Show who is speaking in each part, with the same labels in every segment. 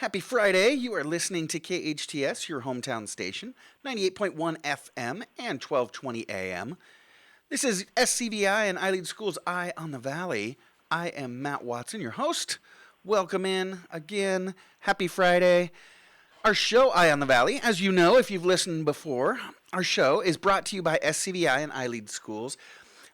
Speaker 1: Happy Friday. You are listening to KHTS, your hometown station, 98.1 FM and 1220 AM. This is SCVI and iLead School's Eye on the Valley. I am Matt Watson, your host. Welcome in again. Happy Friday. Our show, Eye on the Valley, as you know if you've listened before, our show is brought to you by SCVI and iLead Schools.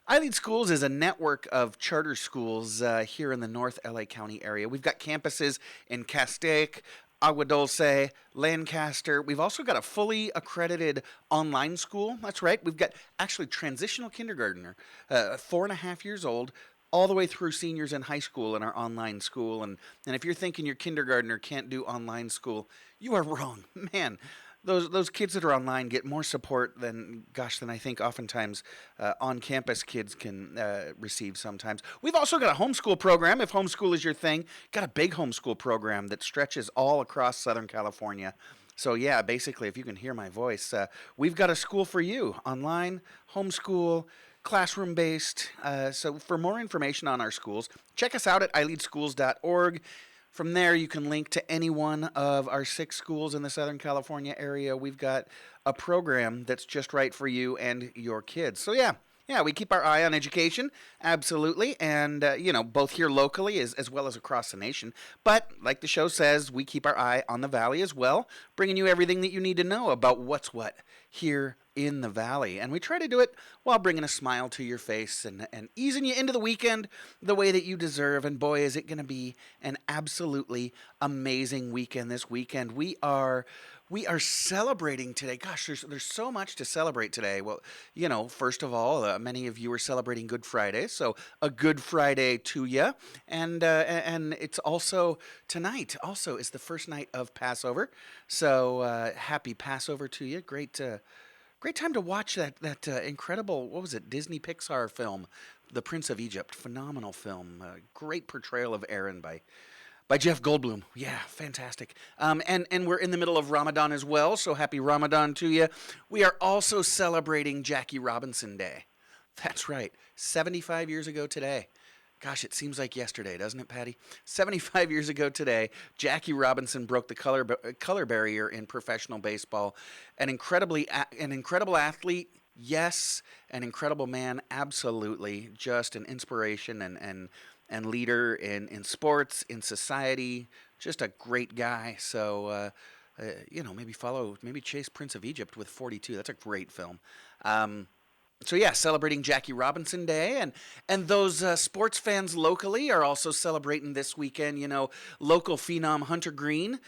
Speaker 1: iLead Schools is a network of charter schools here in the North LA County area. We've got campuses in Castaic, Agua Dulce, Lancaster. We've also got a fully accredited online school. That's right. We've got actually transitional kindergartner, 4.5 years old, all the way through seniors in high school in our online school. And if you're thinking your kindergartner can't do online school, you are wrong. Man, those kids that are online get more support than I think oftentimes on-campus kids can receive sometimes. We've also got a homeschool program, if homeschool is your thing. Got a big homeschool program that stretches all across Southern California. So yeah, basically, if you can hear my voice, we've got a school for you, online, homeschool, classroom-based. So for more information on our schools, check us out at ileadschools.org. From there, you can link to any one of our 6 schools in the Southern California area. We've got a program that's just right for you and your kids. So yeah, we keep our eye on education, absolutely, and both here locally as well as across the nation. But like the show says, we keep our eye on the Valley as well, bringing you everything that you need to know about what's what here in the Valley. And we try to do it while bringing a smile to your face and easing you into the weekend the way that you deserve. And boy, is it going to be an absolutely amazing weekend this weekend. We are celebrating today. Gosh, there's so much to celebrate today. Well, first of all, many of you are celebrating Good Friday, so a Good Friday to you. And it's also tonight. Also, is the first night of Passover. So happy Passover to you. Great time to watch that incredible, what was it, Disney Pixar film, The Prince of Egypt. Phenomenal film. Great portrayal of Aaron by Jeff Goldblum. Yeah, fantastic. And we're in the middle of Ramadan as well, so happy Ramadan to you. We are also celebrating Jackie Robinson Day. That's right, 75 years ago today. Gosh, it seems like yesterday, doesn't it, Patty? 75 years ago today, Jackie Robinson broke the color barrier in professional baseball. An incredible athlete, yes. An incredible man, absolutely. Just an inspiration and leader in sports, in society. Just a great guy. So, maybe chase Prince of Egypt with 42. That's a great film. So yeah, celebrating Jackie Robinson Day, and those sports fans locally are also celebrating this weekend. Local phenom Hunter Green,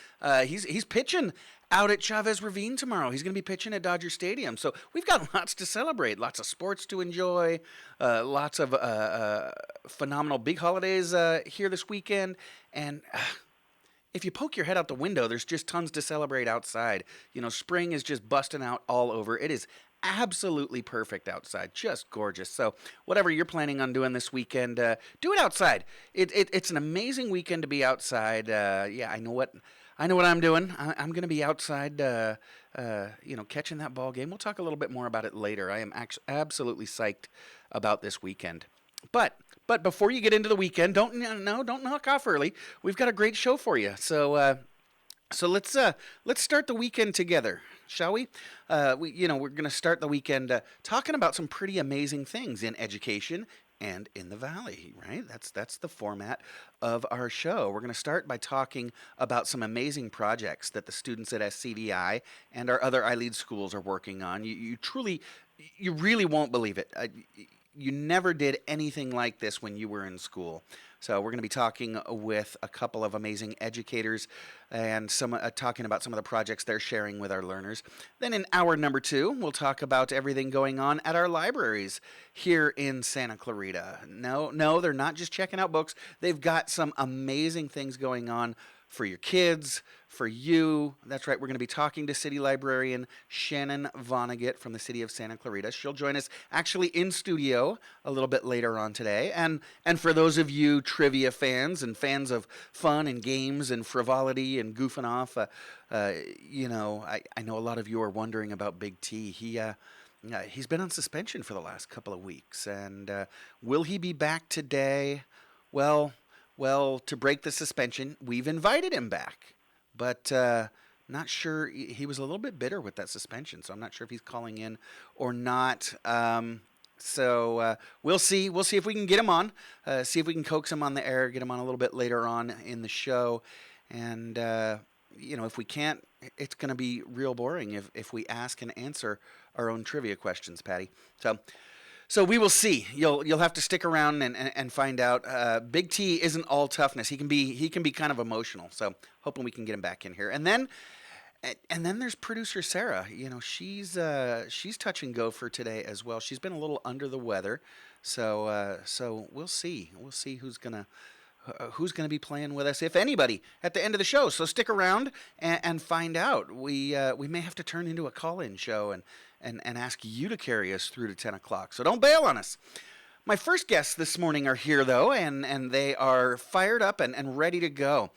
Speaker 1: he's pitching out at Chavez Ravine tomorrow. He's going to be pitching at Dodger Stadium. So we've got lots to celebrate, lots of sports to enjoy, lots of phenomenal big holidays here this weekend, and if you poke your head out the window, there's just tons to celebrate outside. Spring is just busting out all over. It is absolutely perfect outside, just gorgeous. So whatever you're planning on doing this weekend, do it outside. It's an amazing weekend to be outside. I know what I'm doing. I'm going to be outside, catching that ball game. We'll talk a little bit more about it later. I am absolutely psyched about this weekend. But before you get into the weekend, don't knock off early. We've got a great show for you. So let's start the weekend together, shall we? We're going to start the weekend talking about some pretty amazing things in education and in the Valley, right? That's the format of our show. We're going to start by talking about some amazing projects that the students at SCVI and our other iLead schools are working on. You really won't believe it. You never did anything like this when you were in school. So we're going to be talking with a couple of amazing educators and talking about some of the projects they're sharing with our learners. Then in hour number 2, we'll talk about everything going on at our libraries here in Santa Clarita. No, they're not just checking out books. They've got some amazing things going on for your kids, for you. That's right, we're going to be talking to City Librarian Shannon Vonnegut from the city of Santa Clarita. She'll join us actually in studio a little bit later on today. And for those of you trivia fans and fans of fun and games and frivolity and goofing off, I know a lot of you are wondering about Big T. He's been on suspension for the last couple of weeks. And will he be back today? Well, to break the suspension, we've invited him back. but not sure. He was a little bit bitter with that suspension, so I'm not sure if he's calling in or not. So we'll see. We'll see if we can get him on. See if we can coax him on the air. Get him on a little bit later on in the show. And if we can't, it's going to be real boring if we ask and answer our own trivia questions, Patty. So we will see. You'll have to stick around and find out. Big T isn't all toughness. He can be kind of emotional. So hoping we can get him back in here. And then there's producer Sarah. She's touch and go for today as well. She's been a little under the weather. So we'll see. We'll see who's gonna be playing with us, if anybody, at the end of the show. So stick around and find out. We may have to turn into a call-in show and ask you to carry us through to 10 o'clock. So don't bail on us. My first guests this morning are here, though, and they are fired up and ready to go.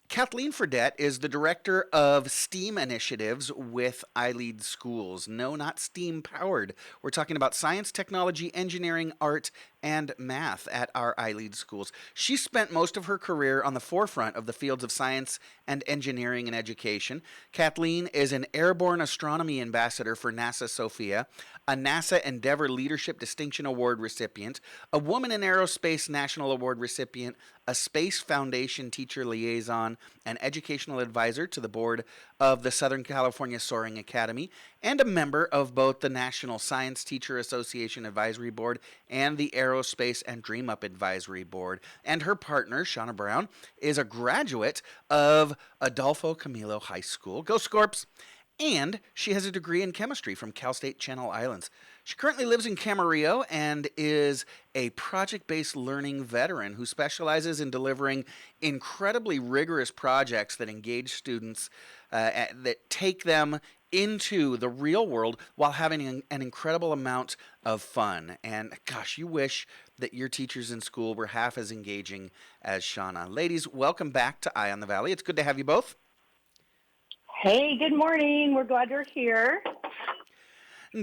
Speaker 1: Kathleen Ferdette is the Director of STEAM Initiatives with iLead Schools. No, not STEAM-powered. We're talking about science, technology, engineering, art, and math at our iLead Schools. She spent most of her career on the forefront of the fields of science and engineering and education. Kathleen is an airborne astronomy ambassador for NASA Sophia, a NASA Endeavor Leadership Distinction Award recipient, a Woman in Aerospace National Award recipient, a Space Foundation teacher liaison, an educational advisor to the board of the Southern California Soaring Academy, and a member of both the National Science Teacher Association Advisory Board and the Aerospace and Dream Up Advisory Board. And her partner, Shauna Brown, is a graduate of Adolfo Camilo High School. Go Scorps! And she has a degree in chemistry from Cal State Channel Islands. She currently lives in Camarillo and is a project-based learning veteran who specializes in delivering incredibly rigorous projects that engage students, that take them into the real world while having an incredible amount of fun. And gosh, you wish that your teachers in school were half as engaging as Shauna. Ladies, welcome back to Eye on the Valley. It's good to have you both.
Speaker 2: Hey, good morning. We're glad you're here.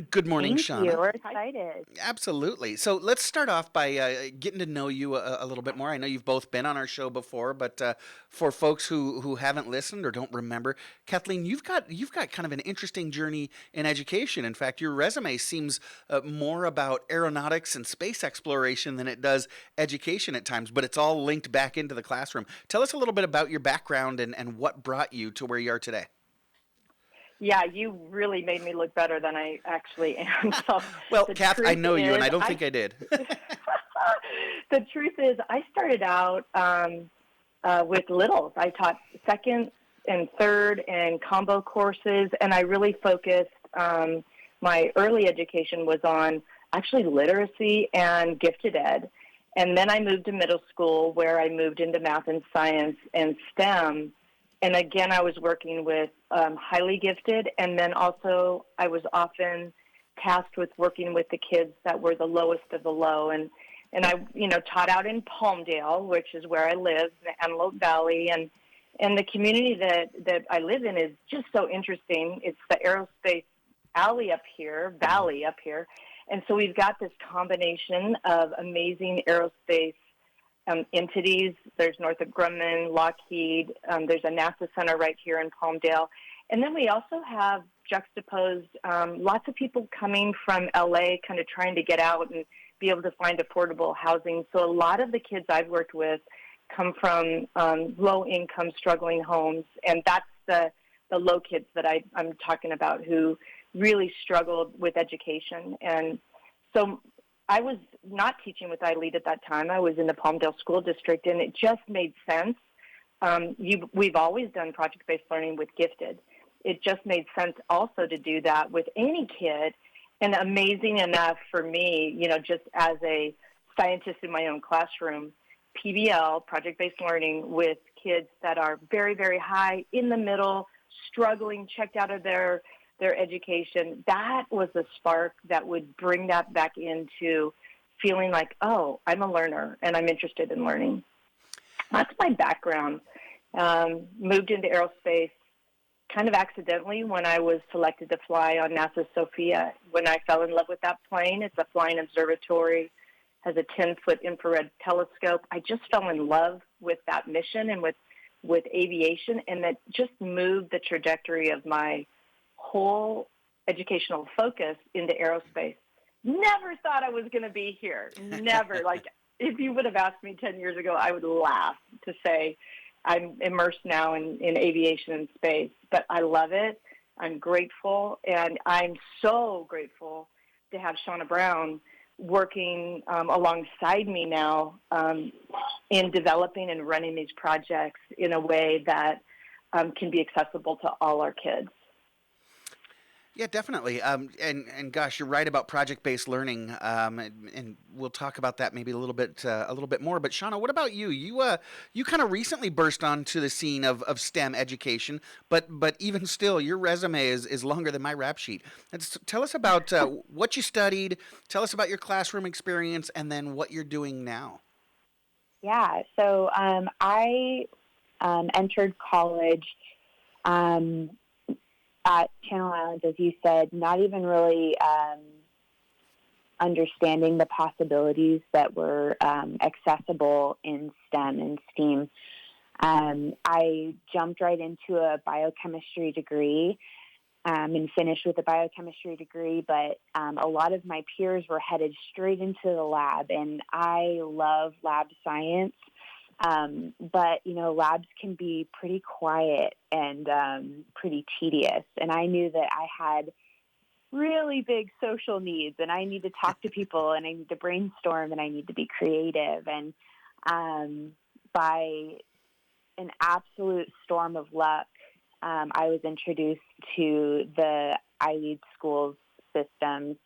Speaker 1: Good morning, Shauna.
Speaker 2: Thank you. We're excited.
Speaker 1: Absolutely. So let's start off by getting to know you a little bit more. I know you've both been on our show before, but for folks who haven't listened or don't remember, Kathleen, you've got kind of an interesting journey in education. In fact, your resume seems more about aeronautics and space exploration than it does education at times, but it's all linked back into the classroom. Tell us a little bit about your background and what brought you to where you are today.
Speaker 2: Yeah, you really made me look better than I actually am. So
Speaker 1: well, Kath, I know you, and I don't think I did.
Speaker 2: The truth is, I started out with littles. I taught second and third and combo courses, and I really focused, my early education was on actually literacy and gifted ed. And then I moved to middle school where I moved into math and science and STEM. And again, I was working with highly gifted, and then also I was often tasked with working with the kids that were the lowest of the low. And I, taught out in Palmdale, which is where I live, the Antelope Valley, and the community that I live in is just so interesting. It's the aerospace valley up here, and so we've got this combination of amazing aerospace entities. There's Northrop Grumman, Lockheed. There's a NASA center right here in Palmdale. And then we also have juxtaposed lots of people coming from LA kind of trying to get out and be able to find affordable housing. So a lot of the kids I've worked with come from low-income, struggling homes. And that's the low kids that I'm talking about who really struggled with education. And so I was not teaching with iLead at that time. I was in the Palmdale School District, and it just made sense. We've always done project-based learning with gifted. It just made sense also to do that with any kid. And amazing enough for me, just as a scientist in my own classroom, PBL, project-based learning, with kids that are very, very high, in the middle, struggling, checked out of their education, that was the spark that would bring that back into feeling like, oh, I'm a learner and I'm interested in learning. That's my background. Moved into aerospace kind of accidentally when I was selected to fly on NASA Sophia. When I fell in love with that plane, it's a flying observatory, has a 10-foot infrared telescope. I just fell in love with that mission and with with aviation, and that just moved the trajectory of my whole educational focus into aerospace. Never thought I was going to be here. Never. Like, if you would have asked me 10 years ago, I would laugh to say I'm immersed now in aviation and space. But I love it. I'm grateful. And I'm so grateful to have Shauna Brown working alongside me now in developing and running these projects in a way that can be accessible to all our kids.
Speaker 1: Yeah, definitely. And gosh, you're right about project-based learning. And we'll talk about that maybe a little bit more. But Shauna, what about you? You kind of recently burst onto the scene of STEM education, but even still, your resume is longer than my rap sheet. Tell us about what you studied. Tell us about your classroom experience, and then what you're doing now.
Speaker 3: Yeah. So I entered college. At Channel Islands, as you said, not even really understanding the possibilities that were accessible in STEM and STEAM. I jumped right into a biochemistry degree and finished with a biochemistry degree, but a lot of my peers were headed straight into the lab, and I love lab science. But, labs can be pretty quiet and pretty tedious. And I knew that I had really big social needs, and I need to talk to people, and I need to brainstorm, and I need to be creative. And by an absolute storm of luck, I was introduced to the iLead Schools systems.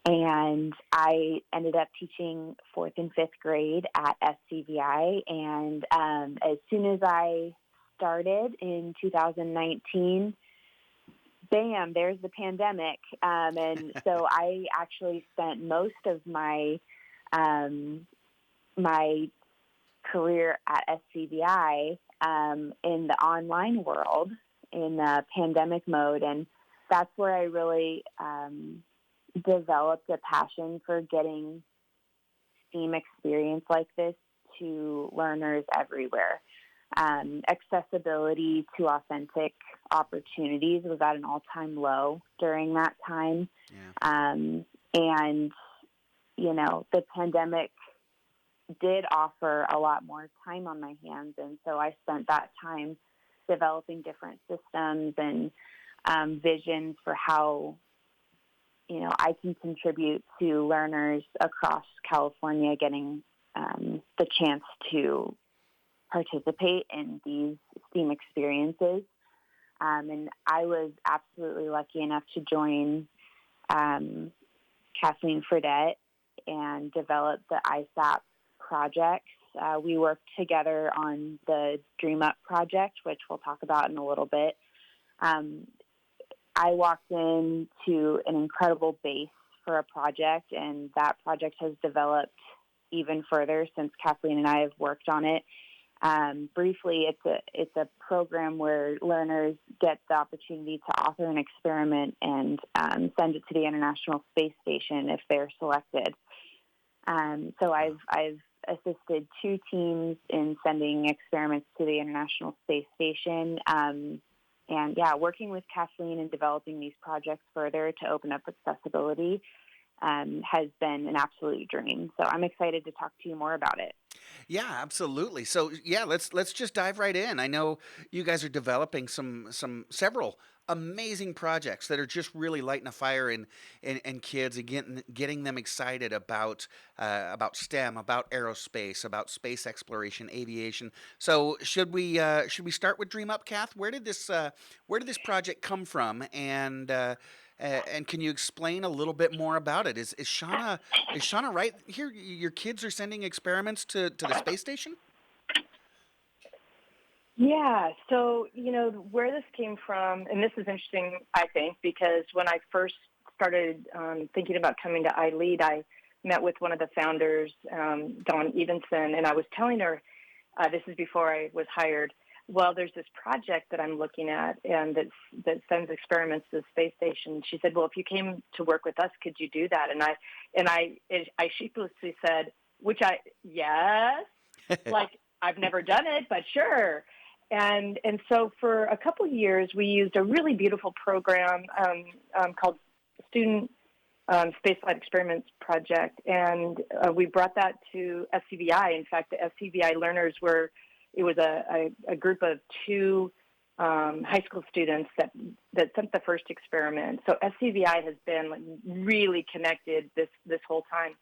Speaker 3: And I ended up teaching 4th and 5th grade at SCVI. And as soon as I started in 2019, bam, there's the pandemic. And so I actually spent most of my my career at SCVI in the online world, in pandemic mode. And that's where I really developed a passion for getting STEAM experience like this to learners everywhere. Accessibility to authentic opportunities was at an all-time low during that time.
Speaker 1: Yeah.
Speaker 3: And, the pandemic did offer a lot more time on my hands. And so I spent that time developing different systems and visions for how I can contribute to learners across California getting the chance to participate in these STEAM experiences. And I was absolutely lucky enough to join Kathleen Ferdette and develop the ISAP projects. We worked together on the Dream Up project, which we'll talk about in a little bit. I walked into an incredible base for a project, and that project has developed even further since Kathleen and I have worked on it. Briefly, it's a program where learners get the opportunity to author an experiment and send it to the International Space Station if they're selected. So I've assisted 2 teams in sending experiments to the International Space Station. And working with Kathleen and developing these projects further to open up accessibility has been an absolute dream. So I'm excited to talk to you more about it.
Speaker 1: Yeah, absolutely. So yeah, let's just dive right in. I know you guys are developing several amazing projects that are just really lighting a fire in kids and getting them excited about STEM, about aerospace, about space exploration, aviation. So should we start with Dream Up, Kath? Where did this project come from, and can you explain a little bit more about it? Is Shauna right here? Your kids are sending experiments to the space station?
Speaker 2: Yeah, so, where this came from, and this is interesting, I think, because when I first started thinking about coming to iLead, I met with one of the founders, Dawn Evenson, and I was telling her, this is before I was hired, well, there's this project that I'm looking at and that sends experiments to the space station. She said, well, if you came to work with us, could you do that? And I sheepishly said, yes, like, I've never done it, but sure. And so for a couple of years, we used a really beautiful program called Student Spaceflight Experiments Project, and we brought that to SCVI. In fact, the SCVI learners it was a group of two high school students that sent the first experiment. So SCVI has been really connected this whole time.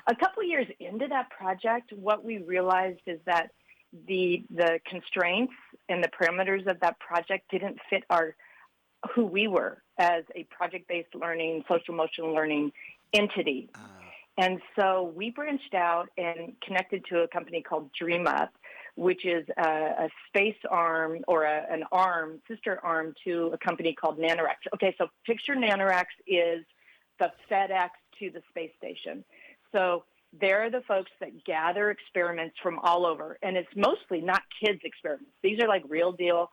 Speaker 2: A couple of years into that project, what we realized is that the constraints and the parameters of that project didn't fit who we were as a project-based learning, social emotional learning entity. And so we branched out and connected to a company called DreamUp, which is a space arm or an arm, sister arm to a company called Nanorex. Okay, so picture Nanorex is the FedEx to the space station. So they're the folks that gather experiments from all over, and it's mostly not kids' experiments. These are like real deal,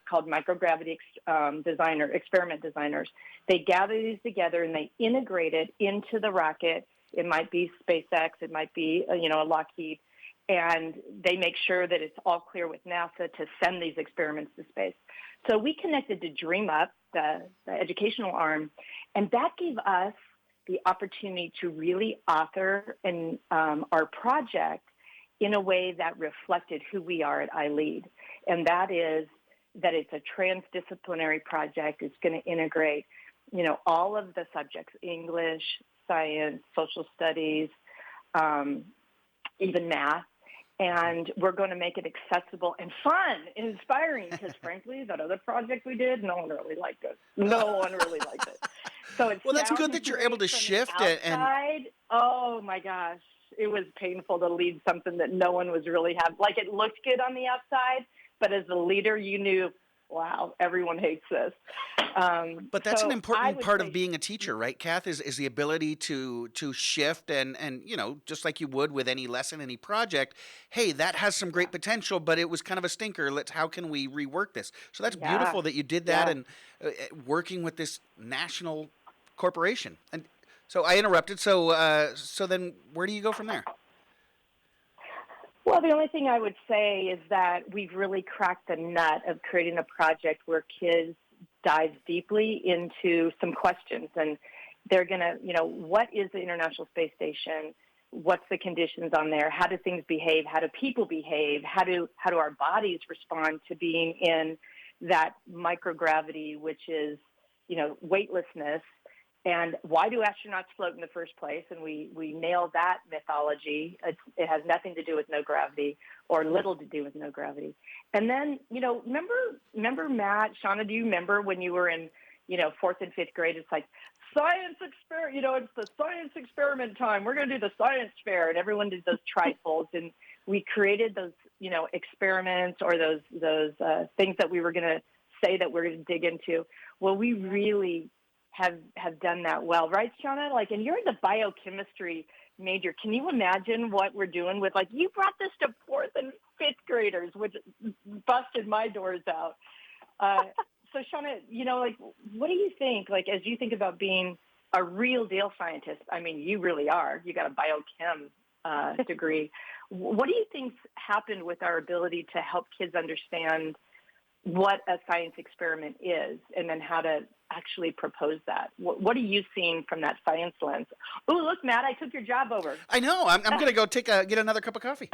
Speaker 2: called microgravity experiment designers. They gather these together and they integrate it into the rocket. It might be SpaceX, it might be a Lockheed, and they make sure that it's all clear with NASA to send these experiments to space. So we connected to DreamUp, the educational arm, and that gave us the opportunity to really author our project in a way that reflected who we are at iLead. And that is that it's a transdisciplinary project. It's going to integrate, all of the subjects, English, science, social studies, even math. And we're going to make it accessible and fun and inspiring because, frankly, that other project we did, no one really liked it. No one really liked it. So it's
Speaker 1: that's good that you're able to shift it. And
Speaker 2: oh my gosh, it was painful to lead something that no one was really happy. Like it looked good on the outside, but as a leader, you knew, wow, everyone hates this.
Speaker 1: But that's an important part of being a teacher, right, Kath, is the ability to shift and just like you would with any lesson, any project, hey, that has some great potential, but it was kind of a stinker. How can we rework this? So that's beautiful that you did that and working with this national corporation. And so I interrupted. So then where do you go from there?
Speaker 2: Well, the only thing I would say is that we've really cracked the nut of creating a project where kids dive deeply into some questions. And they're going to, what is the International Space Station? What's the conditions on there? How do things behave? How do people behave? How do our bodies respond to being in that microgravity, which is, weightlessness? And why do astronauts float in the first place? And we nailed that mythology. It has nothing to do with no gravity or little to do with no gravity. And then, remember Matt, Shauna, do you remember when you were in, 4th and 5th grade? It's like science experiment, it's the science experiment time. We're going to do the science fair. And everyone did those trifles. And we created those, experiments or those things that we were going to say that we're going to dig into. Well, we really have done that well, right, Shauna? And you're the biochemistry major. Can you imagine what we're doing with, you brought this to 4th and 5th graders, which busted my doors out. So, Shauna, what do you think, as you think about being a real deal scientist? I mean, you really are. You got a biochem degree. What do you think's happened with our ability to help kids understand what a science experiment is and then how to actually propose that? What are you seeing from that science lens? Oh, look, Matt, I took your job over.
Speaker 1: I know. I'm going to go get another cup of coffee.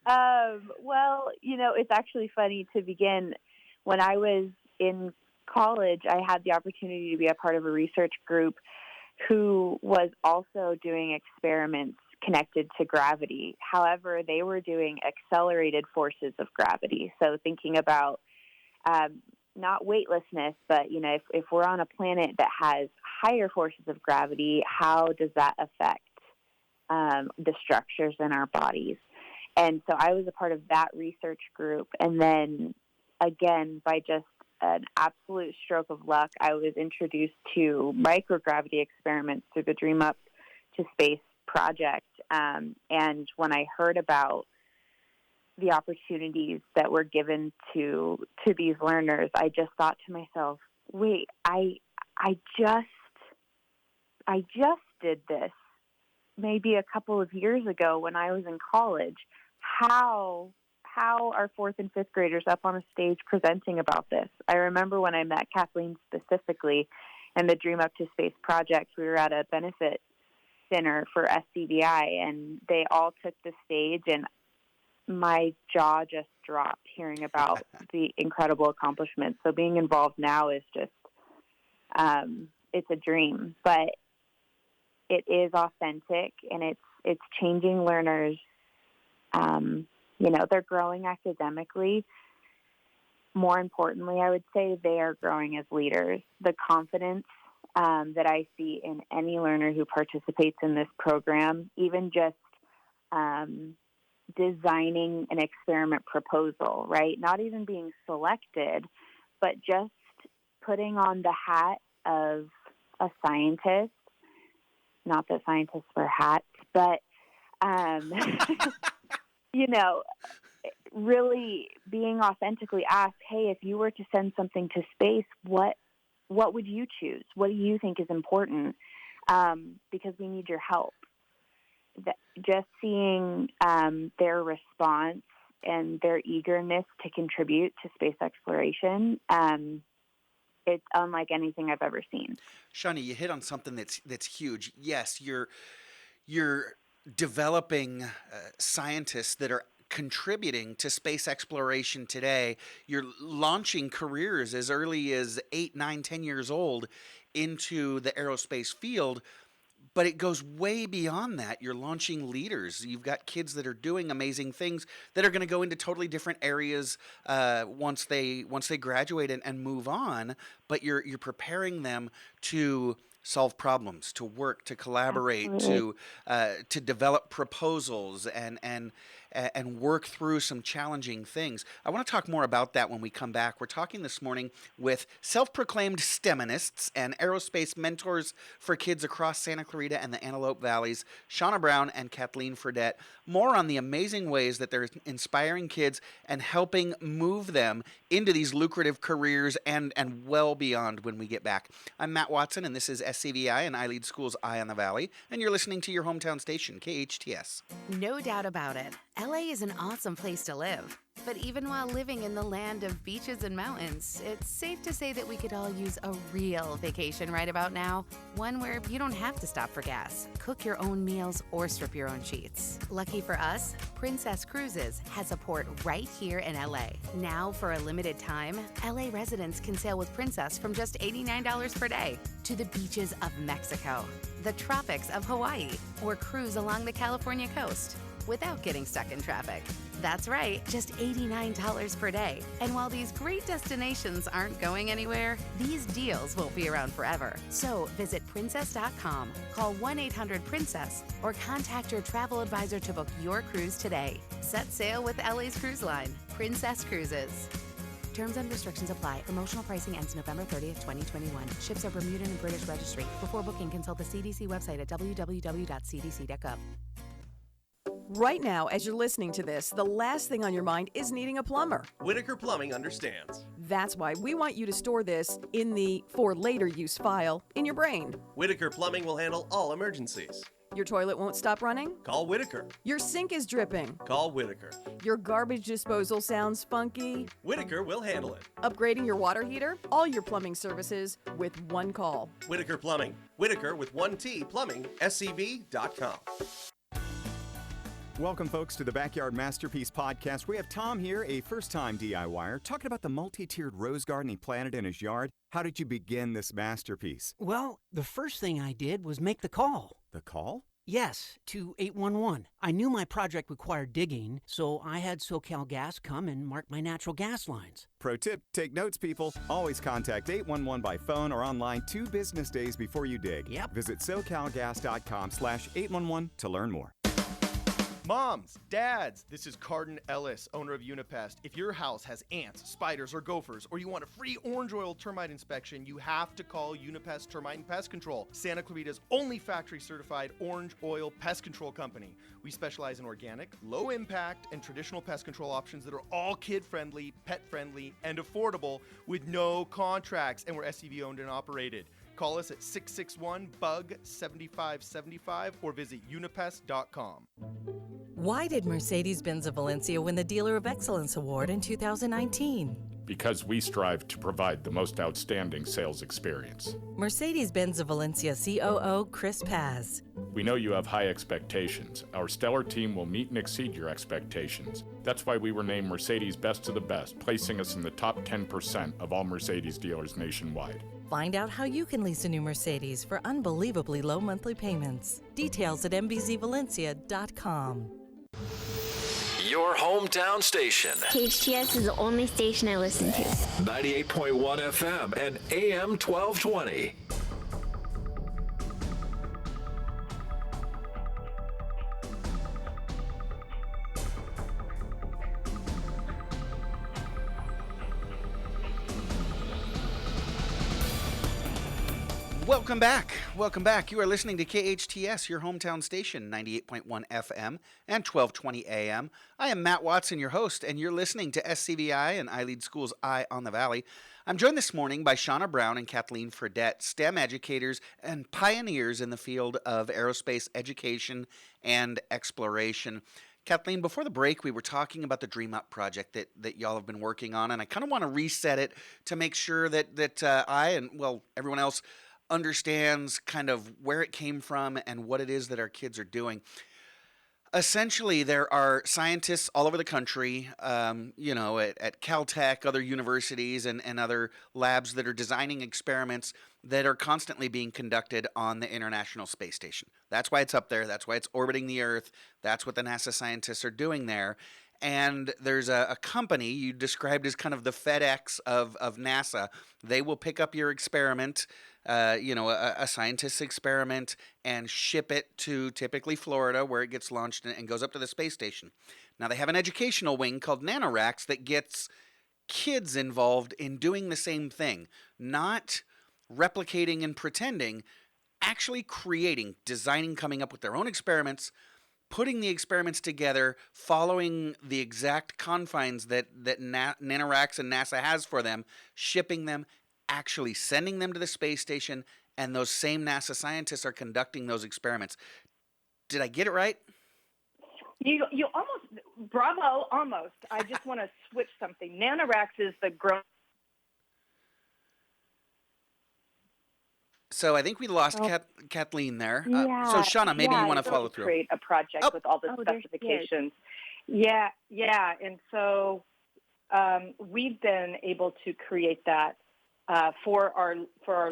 Speaker 3: Well, it's actually funny to begin. When I was in college, I had the opportunity to be a part of a research group who was also doing experiments connected to gravity. However, they were doing accelerated forces of gravity. So thinking about not weightlessness, but, if we're on a planet that has higher forces of gravity, how does that affect the structures in our bodies? And so I was a part of that research group. And then, again, by just an absolute stroke of luck, I was introduced to microgravity experiments through the Dream Up to Space project. And when I heard about the opportunities that were given to these learners, I just thought to myself, wait, I just did this maybe a couple of years ago when I was in college, how are fourth and fifth graders up on a stage presenting about this? I remember when I met Kathleen specifically and the Dream Up to Space project, we were at a benefit dinner for SCVI, and they all took the stage, and my jaw just dropped hearing about the incredible accomplishments. So being involved now is just, it's a dream, but it is authentic, and it's changing learners. They're growing academically. More importantly, I would say they are growing as leaders. The confidence that I see in any learner who participates in this program, even just designing an experiment proposal, right? Not even being selected, but just putting on the hat of a scientist. Not that scientists wear hats, but, really being authentically asked, hey, if you were to send something to space, what would you choose? What do you think is important? Because we need your help. Just seeing their response and their eagerness to contribute to space exploration, it's unlike anything I've ever seen.
Speaker 1: Shawnee, you hit on something that's huge. Yes, you're developing scientists that are contributing to space exploration today. You're launching careers as early as 8, 9, 10 years old into the aerospace field. But it goes way beyond that. You're launching leaders. You've got kids that are doing amazing things that are going to go into totally different areas once they graduate and move on. But you're preparing them to solve problems, to work, to collaborate,
Speaker 3: Absolutely.
Speaker 1: to develop proposals and work through some challenging things. I want to talk more about that when we come back. We're talking this morning with self-proclaimed STEMinists and aerospace mentors for kids across Santa Clarita and the Antelope Valleys, Shauna Brown and Kathleen Ferdette. More on the amazing ways that they're inspiring kids and helping move them into these lucrative careers and well beyond when we get back. I'm Matt Watson, and this is SCVI, and I lead School's Eye on the Valley, and you're listening to your hometown station, KHTS.
Speaker 4: No doubt about it. LA is an awesome place to live. But even while living in the land of beaches and mountains, it's safe to say that we could all use a real vacation right about now. One where you don't have to stop for gas, cook your own meals, or strip your own sheets. Lucky for us, Princess Cruises has a port right here in LA. Now, for a limited time, LA residents can sail with Princess from just $89 per day to the beaches of Mexico, the tropics of Hawaii, or cruise along the California coast without getting stuck in traffic. That's right, just $89 per day. And while these great destinations aren't going anywhere, these deals won't be around forever. So visit princess.com, call 1-800-PRINCESS, or contact your travel advisor to book your cruise today. Set sail with LA's cruise line, Princess Cruises. Terms and restrictions apply. Promotional pricing ends November 30th, 2021. Ships are Bermudan and British registry. Before booking, consult the CDC website at www.cdc.gov.
Speaker 5: Right now, as you're listening to this, the last thing on your mind is needing a plumber.
Speaker 6: Whitaker Plumbing understands.
Speaker 5: That's why we want you to store this in the for later use file in your brain.
Speaker 6: Whitaker Plumbing will handle all emergencies.
Speaker 5: Your toilet won't stop running?
Speaker 6: Call Whitaker.
Speaker 5: Your sink is dripping?
Speaker 6: Call Whitaker.
Speaker 5: Your garbage disposal sounds funky?
Speaker 6: Whitaker will handle it.
Speaker 5: Upgrading your water heater? All your plumbing services with one call.
Speaker 6: Whitaker Plumbing. Whitaker with 1T Plumbing, SCV.com.
Speaker 7: Welcome, folks, to the Backyard Masterpiece Podcast. We have Tom here, a first-time DIYer, talking about the multi-tiered rose garden he planted in his yard. How did you begin this masterpiece?
Speaker 8: Well, the first thing I did was make the call.
Speaker 7: The call?
Speaker 8: Yes, to 811. I knew my project required digging, so I had SoCal Gas come and mark my natural gas lines.
Speaker 7: Pro tip, take notes, people. Always contact 811 by phone or online 2 business days before you dig.
Speaker 8: Yep.
Speaker 7: Visit SoCalGas.com/811 to learn more.
Speaker 9: Moms, dads, this is Cardin Ellis, owner of Unipest. If your house has ants, spiders, or gophers, or you want a free orange oil termite inspection, you have to call Unipest Termite and Pest Control, Santa Clarita's only factory-certified orange oil pest control company. We specialize in organic, low-impact, and traditional pest control options that are all kid-friendly, pet-friendly, and affordable with no contracts, and we're SCV owned and operated. Call us at 661-BUG-7575 or visit unipest.com.
Speaker 10: Why did Mercedes-Benz of Valencia win the Dealer of Excellence Award in 2019?
Speaker 11: Because we strive to provide the most outstanding sales experience.
Speaker 10: Mercedes-Benz of Valencia COO Chris Paz.
Speaker 11: We know you have high expectations. Our stellar team will meet and exceed your expectations. That's why we were named Mercedes Best of the Best, placing us in the top 10% of all Mercedes dealers nationwide.
Speaker 10: Find out how you can lease a new Mercedes for unbelievably low monthly payments. Details at mbzvalencia.com.
Speaker 12: Your hometown station.
Speaker 13: KHTS is the only station I listen to.
Speaker 12: 98.1 FM and AM 1220.
Speaker 1: Welcome back. Welcome back. You are listening to KHTS, your hometown station, 98.1 FM and 1220 AM. I am Matt Watson, your host, and you're listening to SCVI and I Lead Schools Eye on the Valley. I'm joined this morning by Shauna Brown and Kathleen Ferdette, STEM educators and pioneers in the field of aerospace education and exploration. Kathleen, before the break, we were talking about the Dream Up project that y'all have been working on, and I kind of want to reset it to make sure that I and, well, everyone else understands kind of where it came from and what it is that our kids are doing. Essentially, there are scientists all over the country, at Caltech, other universities, and other labs that are designing experiments that are constantly being conducted on the International Space Station. That's why it's up there. That's why it's orbiting the Earth. That's what the NASA scientists are doing there. And there's a company you described as kind of the FedEx of NASA. They will pick up your experiment, a scientist's experiment, and ship it to typically Florida, where it gets launched and goes up to the space station. Now, they have an educational wing called NanoRacks that gets kids involved in doing the same thing, not replicating and pretending, actually creating, designing, coming up with their own experiments, putting the experiments together, following the exact confines that NanoRacks and NASA has for them, shipping them, actually sending them to the space station, and those same NASA scientists are conducting those experiments. Did I get it right?
Speaker 2: You almost, bravo, almost. I just want to switch something. NanoRacks is the grown.
Speaker 1: So I think we lost Kathleen there.
Speaker 3: Yeah,
Speaker 1: so Shauna, maybe you want to follow through.
Speaker 2: Create a project with all the specifications. Yeah. And so we've been able to create that for our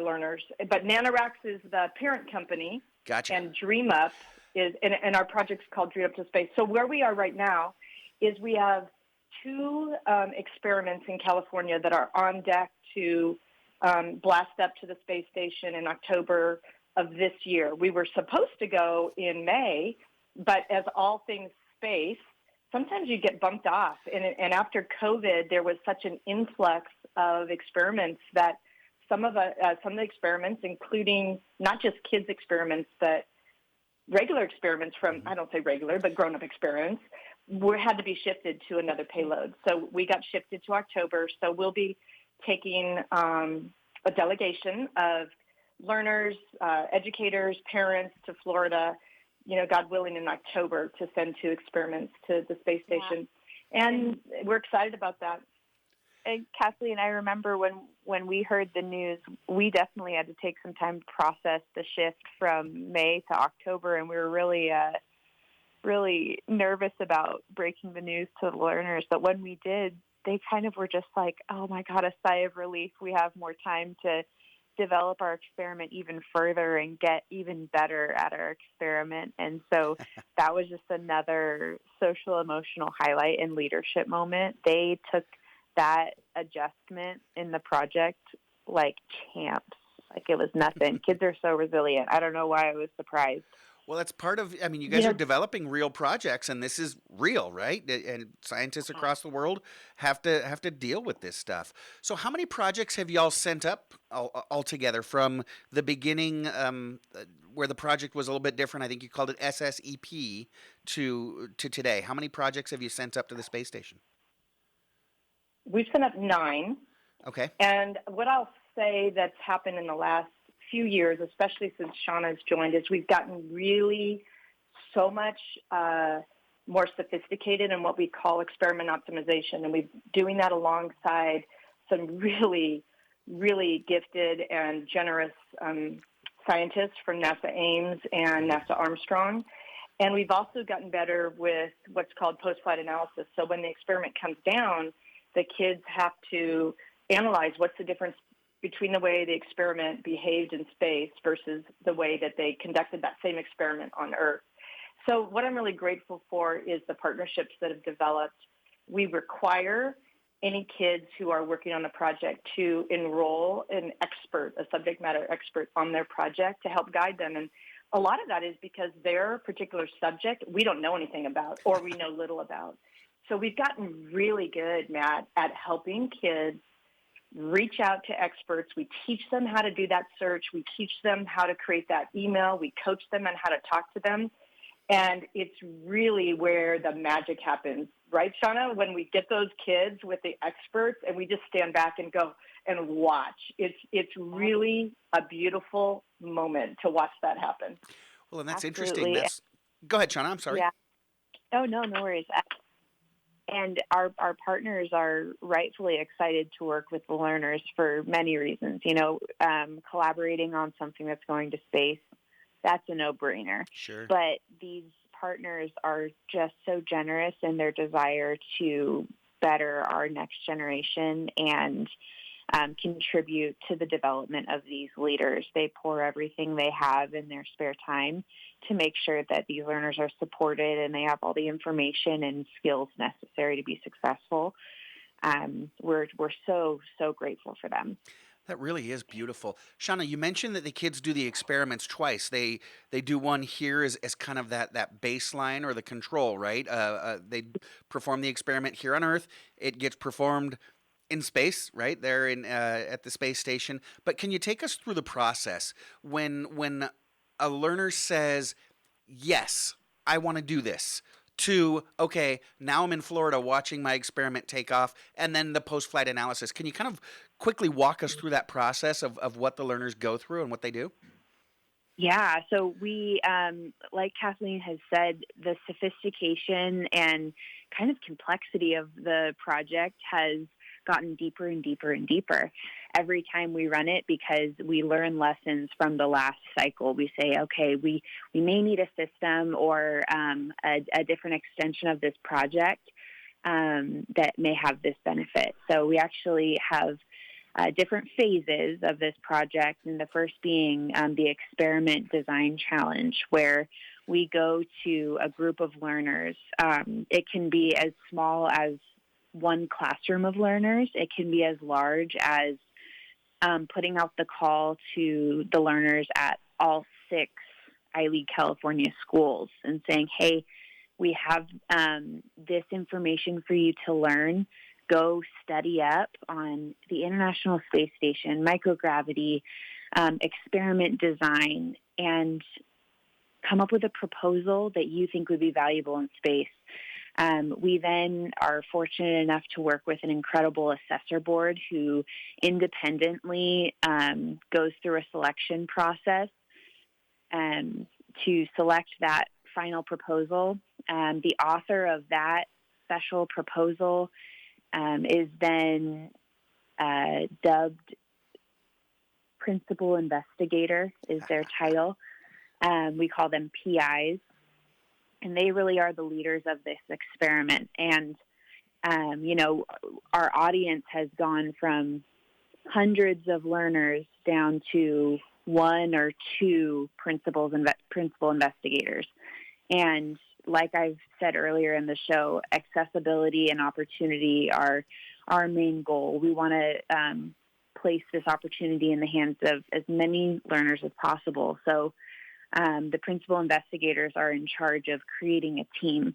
Speaker 2: learners. But NanoRacks is the parent company.
Speaker 1: Gotcha.
Speaker 2: And Dream Up is, and our project's called Dream Up to Space. So where we are right now is we have two experiments in California that are on deck to blast up to the space station in October of this year. We were supposed to go in May, but as all things space, sometimes you get bumped off. And after COVID, there was such an influx of experiments that some of the experiments, including not just kids' experiments, but regular experiments from, I don't say regular, but grown-up experiments, had to be shifted to another payload. So we got shifted to October. So we'll be taking a delegation of learners, educators, parents to Florida, God willing, in October to send two experiments to the space station. And we're excited about that.
Speaker 3: And Kathleen, I remember when we heard the news, we definitely had to take some time to process the shift from May to October, and we were really nervous about breaking the news to the learners. But when we did, they kind of were just like, oh my God, a sigh of relief. We have more time to develop our experiment even further and get even better at our experiment. And so that was just another social emotional highlight and leadership moment. They took that adjustment in the project like champs. Like it was nothing. Kids are so resilient. I don't know why I was surprised.
Speaker 1: Well, that's part of, you guys are developing real projects, and this is real, right? And scientists across the world have to deal with this stuff. So how many projects have y'all sent up altogether from the beginning, where the project was a little bit different? I think you called it SSEP to today. How many projects have you sent up to the space station?
Speaker 2: We've sent up 9.
Speaker 1: Okay.
Speaker 2: And what I'll say that's happened in the last few years, especially since Shauna's joined, is we've gotten really so much more sophisticated in what we call experiment optimization. And we're doing that alongside some really, really gifted and generous scientists from NASA Ames and NASA Armstrong. And we've also gotten better with what's called post-flight analysis. So when the experiment comes down, the kids have to analyze what's the difference between the way the experiment behaved in space versus the way that they conducted that same experiment on Earth. So what I'm really grateful for is the partnerships that have developed. We require any kids who are working on a project to enroll an expert, a subject matter expert on their project to help guide them. And a lot of that is because their particular subject we don't know anything about or we know little about. So we've gotten really good, Matt, at helping kids reach out to experts. We teach them how to do that search. We teach them how to create that email. We coach them on how to talk to them. And it's really where the magic happens, right, Shauna? When we get those kids with the experts and we just stand back and go and watch. It's really a beautiful moment to watch that happen.
Speaker 1: Well, and that's
Speaker 3: Absolutely.
Speaker 1: interesting. Go ahead, Shauna. I'm sorry.
Speaker 3: Yeah. Oh, no worries. And our partners are rightfully excited to work with the learners for many reasons. Collaborating on something that's going to space, that's a no-brainer.
Speaker 1: Sure.
Speaker 3: But these partners are just so generous in their desire to better our next generation and contribute to the development of these leaders. They pour everything they have in their spare time to make sure that these learners are supported and they have all the information and skills necessary to be successful. We're so grateful for them.
Speaker 1: That really is beautiful. Shauna, you mentioned that the kids do the experiments twice. They do one here as kind of that baseline or the control, right? They perform the experiment here on Earth. It gets performed in space, right? There at the space station. But can you take us through the process when a learner says, yes, I want to do this, to, okay, now I'm in Florida watching my experiment take off, and then the post-flight analysis. Can you kind of quickly walk us through that process of what the learners go through and what they do?
Speaker 3: Yeah, so we, like Kathleen has said, the sophistication and kind of complexity of the project has gotten deeper and deeper and deeper every time we run it, because we learn lessons from the last cycle. We say, okay, we may need a system or a different extension of this project that may have this benefit. So we actually have different phases of this project, and the first being the experiment design challenge, where we go to a group of learners. It can be as small as one classroom of learners. It can be as large as putting out the call to the learners at all 6 I-League California schools and saying, hey, we have this information for you to learn. Go study up on the International Space Station, microgravity, experiment design, and come up with a proposal that you think would be valuable in space. We then are fortunate enough to work with an incredible assessor board who independently goes through a selection process to select that final proposal. The author of that special proposal is then dubbed principal investigator is their title. We call them PIs. And they really are the leaders of this experiment. And, our audience has gone from hundreds of learners down to 1 or 2 principal investigators. And like I've said earlier in the show, accessibility and opportunity are our main goal. We want to place this opportunity in the hands of as many learners as possible. So the principal investigators are in charge of creating a team,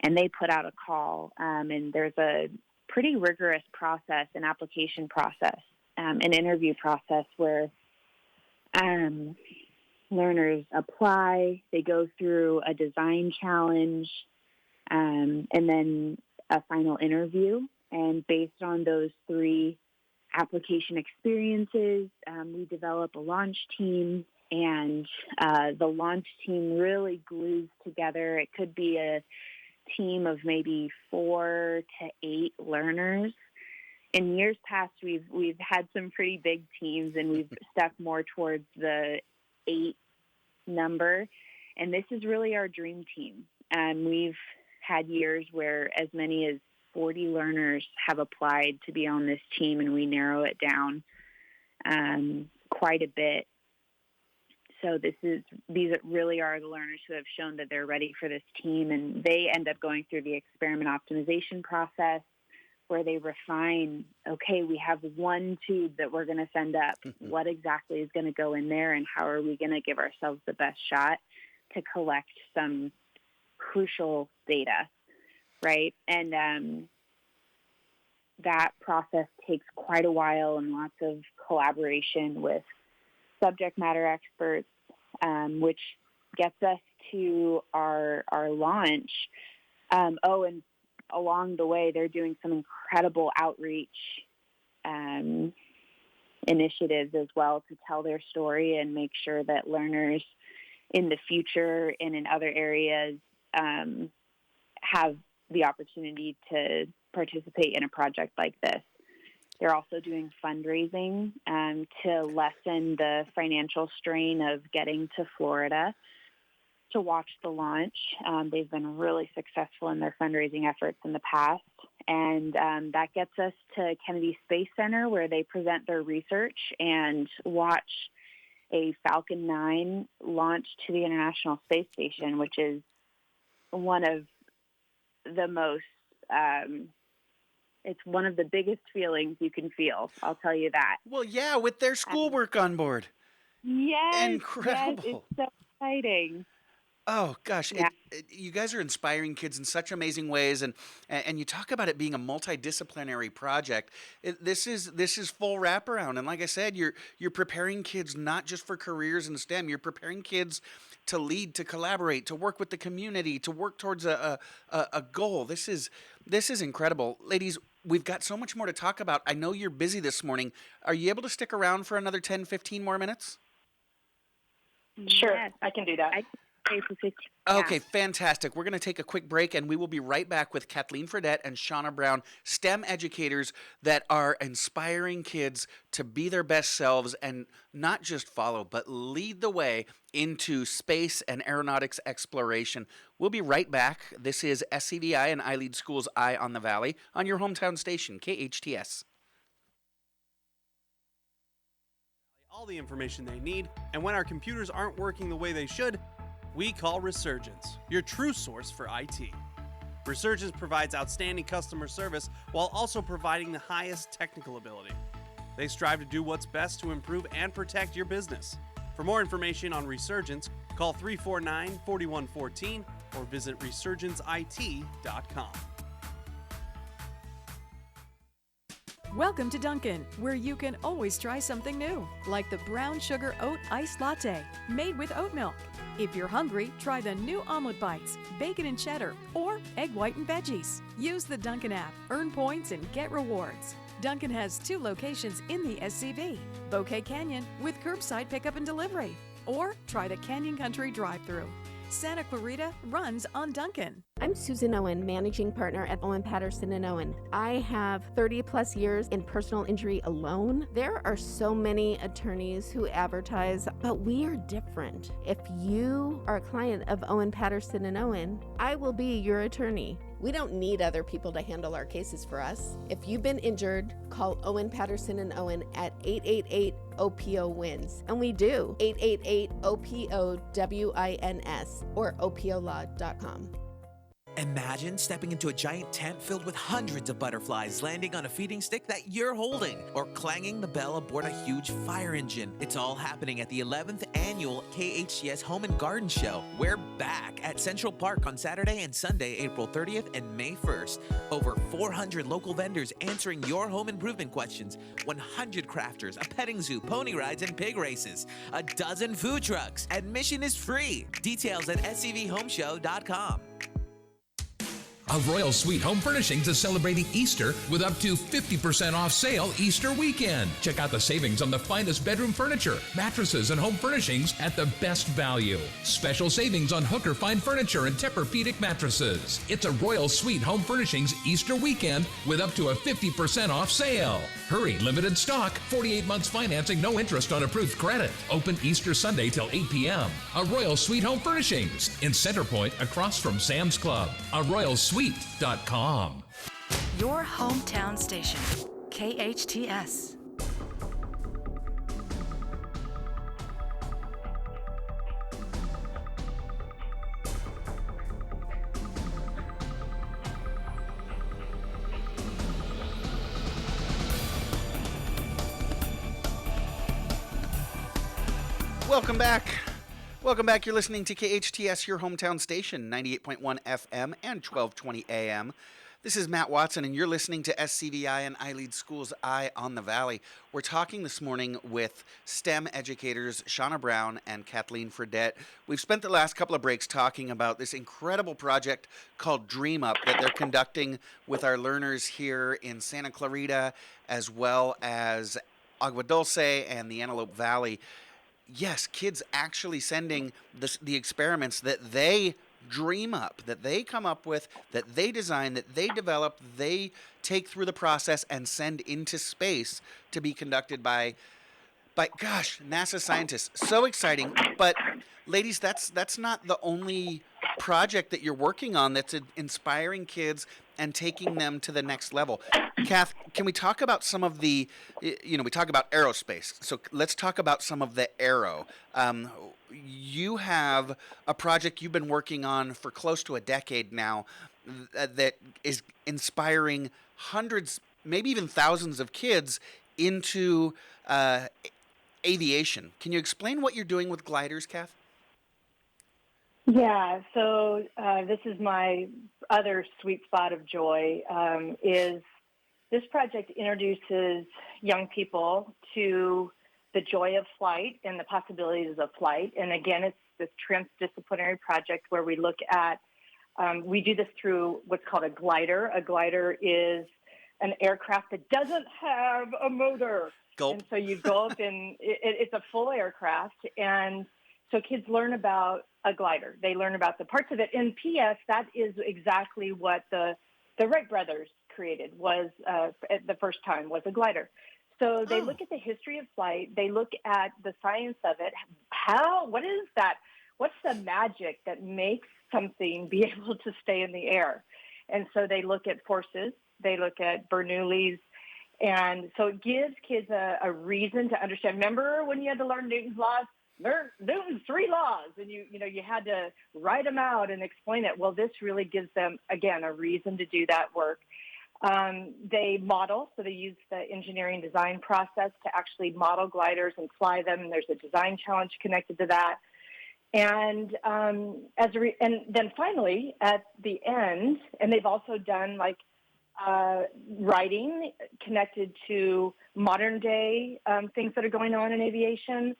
Speaker 3: and they put out a call, and there's a pretty rigorous process, an application process, an interview process where learners apply, they go through a design challenge, and then a final interview. And based on those 3 application experiences. We develop a launch team, and the launch team really glues together. It could be a team of maybe 4 to 8 learners. In years past, we've had some pretty big teams, and we've stuck more towards the 8 number. And this is really our dream team. We've had years where as many as 40 learners have applied to be on this team, and we narrow it down quite a bit. So these really are the learners who have shown that they're ready for this team, and they end up going through the experiment optimization process where they refine, okay, we have one tube that we're going to send up. What exactly is going to go in there, and how are we going to give ourselves the best shot to collect some crucial data, right? And that process takes quite a while and lots of collaboration with subject matter experts, which gets us to our launch. And along the way, they're doing some incredible outreach initiatives as well to tell their story and make sure that learners in the future and in other areas have the opportunity to participate in a project like this. They're also doing fundraising to lessen the financial strain of getting to Florida to watch the launch. They've been really successful in their fundraising efforts in the past. And that gets us to Kennedy Space Center, where they present their research and watch a Falcon 9 launch to the International Space Station, which is one of the most, it's one of the biggest feelings you can feel. I'll tell you that.
Speaker 1: Well, yeah, with their schoolwork on board.
Speaker 3: Yes.
Speaker 1: Incredible.
Speaker 3: Yes, it's so exciting.
Speaker 1: Oh, gosh.
Speaker 3: Yeah.
Speaker 1: You guys are inspiring kids in such amazing ways. And you talk about it being a multidisciplinary project. This is full wraparound. And like I said, you're preparing kids not just for careers in STEM. You're preparing kids to lead, to collaborate, to work with the community, to work towards a goal. This is incredible. Ladies, we've got so much more to talk about. I know you're busy this morning. Are you able to stick around for another 10, 15 more minutes?
Speaker 2: Sure,
Speaker 3: Yes.
Speaker 2: I can do that.
Speaker 1: Okay, fantastic. We're going to take a quick break, and we will be right back with Kathleen Ferdette and Shauna Brown, STEM educators that are inspiring kids to be their best selves and not just follow, but lead the way into space and aeronautics exploration. We'll be right back. This is SCVI and iLead School's Eye on the Valley on your hometown station, KHTS.
Speaker 6: All the information they need, and when our computers aren't working the way they should, we call Resurgence, your true source for IT. Resurgence provides outstanding customer service while also providing the highest technical ability. They strive to do what's best to improve and protect your business. For more information on Resurgence, call 349-4114 or visit resurgenceit.com.
Speaker 5: Welcome to Dunkin', where you can always try something new, like the brown sugar oat iced latte made with oat milk. If you're hungry, try the new omelet bites, bacon and cheddar, or egg white and veggies. Use the Dunkin' app, earn points, and get rewards. Dunkin' has 2 locations in the SCV, Bouquet Canyon with curbside pickup and delivery, or try the Canyon Country drive-thru. Santa Clarita runs on Dunkin'.
Speaker 14: I'm Susan Owen, managing partner at Owen Patterson & Owen. I have 30 plus years in personal injury alone. There are so many attorneys who advertise, but we are different. If you are a client of Owen Patterson & Owen, I will be your attorney. We don't need other people to handle our cases for us. If you've been injured, call Owen Patterson & Owen at 888-OPO-WINS. And we do. 888-OPO-WINS or opolaw.com.
Speaker 15: Imagine stepping into a giant tent filled with hundreds of butterflies landing on a feeding stick that you're holding, or clanging the bell aboard a huge fire engine. It's all happening at the 11th annual KHTS Home and Garden Show. We're back at Central Park on Saturday and Sunday, April 30th and May 1st. Over 400 local vendors answering your home improvement questions, 100 crafters, a petting zoo, pony rides, and pig races, a dozen food trucks. Admission is free. Details at scvhomeshow.com.
Speaker 16: A Royal Suite Home Furnishings is celebrating Easter with up to 50% off sale Easter weekend. Check out the savings on the finest bedroom furniture, mattresses, and home furnishings at the best value. Special savings on Hooker Fine Furniture and Tempur-Pedic mattresses. It's a Royal Suite Home Furnishings Easter weekend with up to a 50% off sale. Hurry, limited stock, 48 months financing, no interest on approved credit. Open Easter Sunday till 8 p.m. A Royal Suite Home Furnishings in Center Point across from Sam's Club. A RoyalSuite.com.
Speaker 17: Your hometown station, KHTS.
Speaker 1: Welcome back. Welcome back. You're listening to KHTS, your hometown station, 98.1 FM and 1220 AM. This is Matt Watson, and you're listening to SCVI and iLead Schools Eye on the Valley. We're talking this morning with STEM educators Shauna Brown and Kathleen Ferdette. We've spent the last couple of breaks talking about this incredible project called Dream Up that they're conducting with our learners here in Santa Clarita, as well as Agua Dulce and the Antelope Valley. Yes, kids actually sending the experiments that they dream up, that they come up with, that they design, that they develop, they take through the process and send into space to be conducted by NASA scientists. So exciting. But ladies, that's not the only project that you're working on that's inspiring kids and taking them to the next level. Kath, can we talk about some of the, we talk about aerospace. So let's talk about some of the aero. You have a project you've been working on for close to a decade now that is inspiring hundreds, maybe even thousands of kids into aviation. Can you explain what you're doing with gliders, Kath?
Speaker 2: Yeah, so this is my other sweet spot of joy, is this project introduces young people to the joy of flight and the possibilities of flight. And again, it's this transdisciplinary project where we look at, we do this through what's called a glider. A glider is an aircraft that doesn't have a motor.
Speaker 1: Gulp.
Speaker 2: And so you go up and it's a full aircraft. And so kids learn about a glider. They learn about the parts of it. And P.S., that is exactly what the Wright brothers created was at the first time was a glider. So they look at the history of flight. They look at the science of it. What is that? What's the magic that makes something be able to stay in the air? And so they look at forces. They look at Bernoulli's. And so it gives kids a reason to understand. Remember when you had to learn Newton's laws? Newton's 3 laws, and you had to write them out and explain it. Well, this really gives them, again, a reason to do that work. They model, so they use the engineering design process to actually model gliders and fly them, and there's a design challenge connected to that. And and then finally, at the end, and they've also done writing connected to modern day things that are going on in aviation.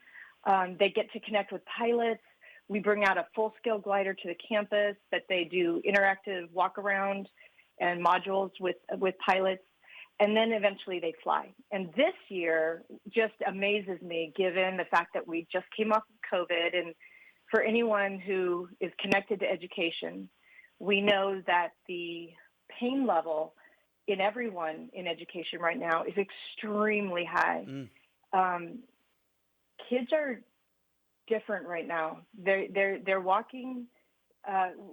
Speaker 2: They get to connect with pilots. We bring out a full-scale glider to the campus that they do interactive walk-around and modules with pilots, and then eventually they fly. And this year just amazes me, given the fact that we just came off of COVID, and for anyone who is connected to education, we know that the pain level in everyone in education right now is extremely high. Kids are different right now. They're walking.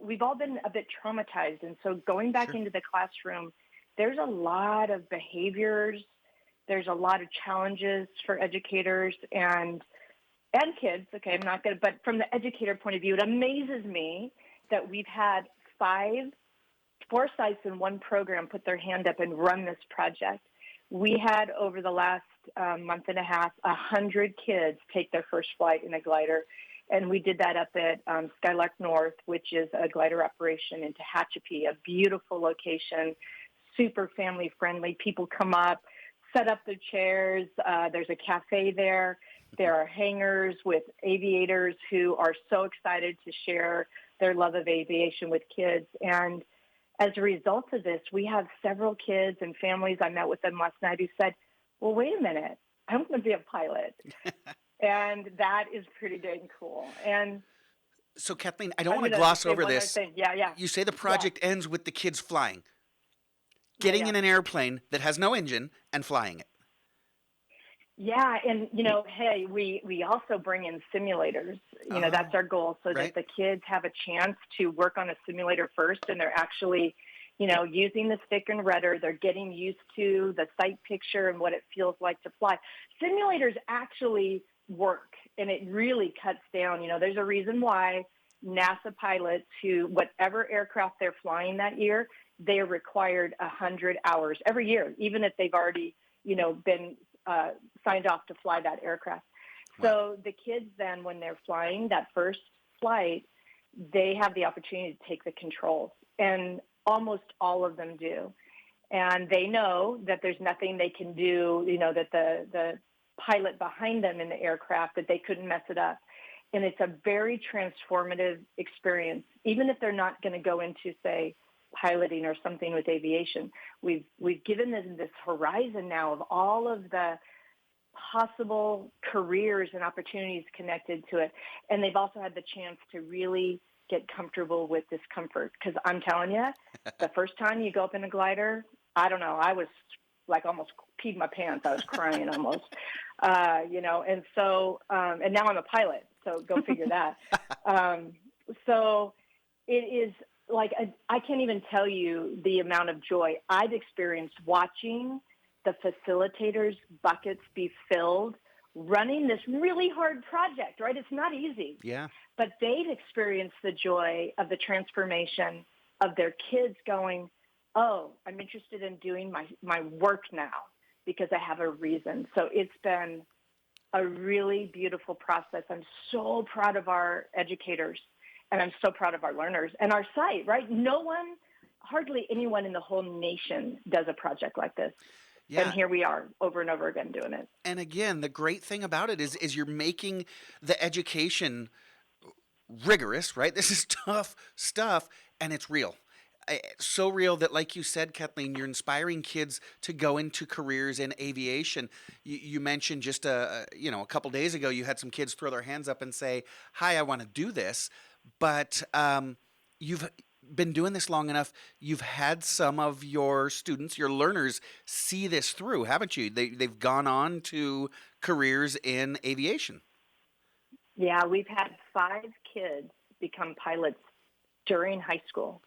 Speaker 2: We've all been a bit traumatized, and so going back into the classroom, there's a lot of behaviors. There's a lot of challenges for educators and kids. Okay, I'm not going to, but from the educator point of view, it amazes me that we've had 4 sites in one program put their hand up and run this project. We had, over the last month and a half, 100 kids take their first flight in a glider. And we did that up at Skylark North, which is a glider operation in Tehachapi, a beautiful location, super family-friendly. People come up, set up their chairs. There's a cafe there. There are hangars with aviators who are so excited to share their love of aviation with kids. And as a result of this, we have several kids and families. I met with them last night who said, well, wait a minute, I'm going to be a pilot. And that is pretty dang cool. And
Speaker 1: so, Kathleen, I don't want to gloss over this.
Speaker 2: Yeah.
Speaker 1: You say the project ends with the kids flying, getting in an airplane that has no engine and flying it.
Speaker 2: Yeah, and, hey, we also bring in simulators. That's our goal, so that the kids have a chance to work on a simulator first, and they're actually, using the stick and rudder. They're getting used to the sight picture and what it feels like to fly. Simulators actually work, and it really cuts down. There's a reason why NASA pilots who, whatever aircraft they're flying that year, they are required 100 hours every year, even if they've already, been signed off to fly that aircraft. So the kids then, when they're flying that first flight, they have the opportunity to take the controls, and almost all of them do. And they know that there's nothing they can do, that the pilot behind them in the aircraft, that they couldn't mess it up. And it's a very transformative experience, even if they're not going to go into, say, piloting or something with aviation. We've given them this horizon now of all of the possible careers and opportunities connected to it. And they've also had the chance to really get comfortable with discomfort. Because I'm telling you, the first time you go up in a glider, I don't know, I was like almost peed my pants. I was crying almost, and so, and now I'm a pilot, so go figure that. So it is like, I can't even tell you the amount of joy I've experienced watching the facilitators' buckets be filled, running this really hard project, right? It's not easy.
Speaker 1: Yeah.
Speaker 2: But they've experienced the joy of the transformation of their kids going, oh, I'm interested in doing my work now because I have a reason. So it's been a really beautiful process. I'm so proud of our educators, and I'm so proud of our learners and our site, right? Hardly anyone in the whole nation does a project like this. Yeah. And here we are over and over again doing it.
Speaker 1: And again, the great thing about it is you're making the education rigorous, right? This is tough stuff, and it's real. So real that, like you said, Kathleen, you're inspiring kids to go into careers in aviation. You mentioned just a couple days ago, you had some kids throw their hands up and say, "Hi, I want to do this." But you've been doing this long enough. You've had some of your students, your learners, see this through, haven't you? They've gone on to careers in aviation.
Speaker 2: Yeah, we've had 5 kids become pilots during high school.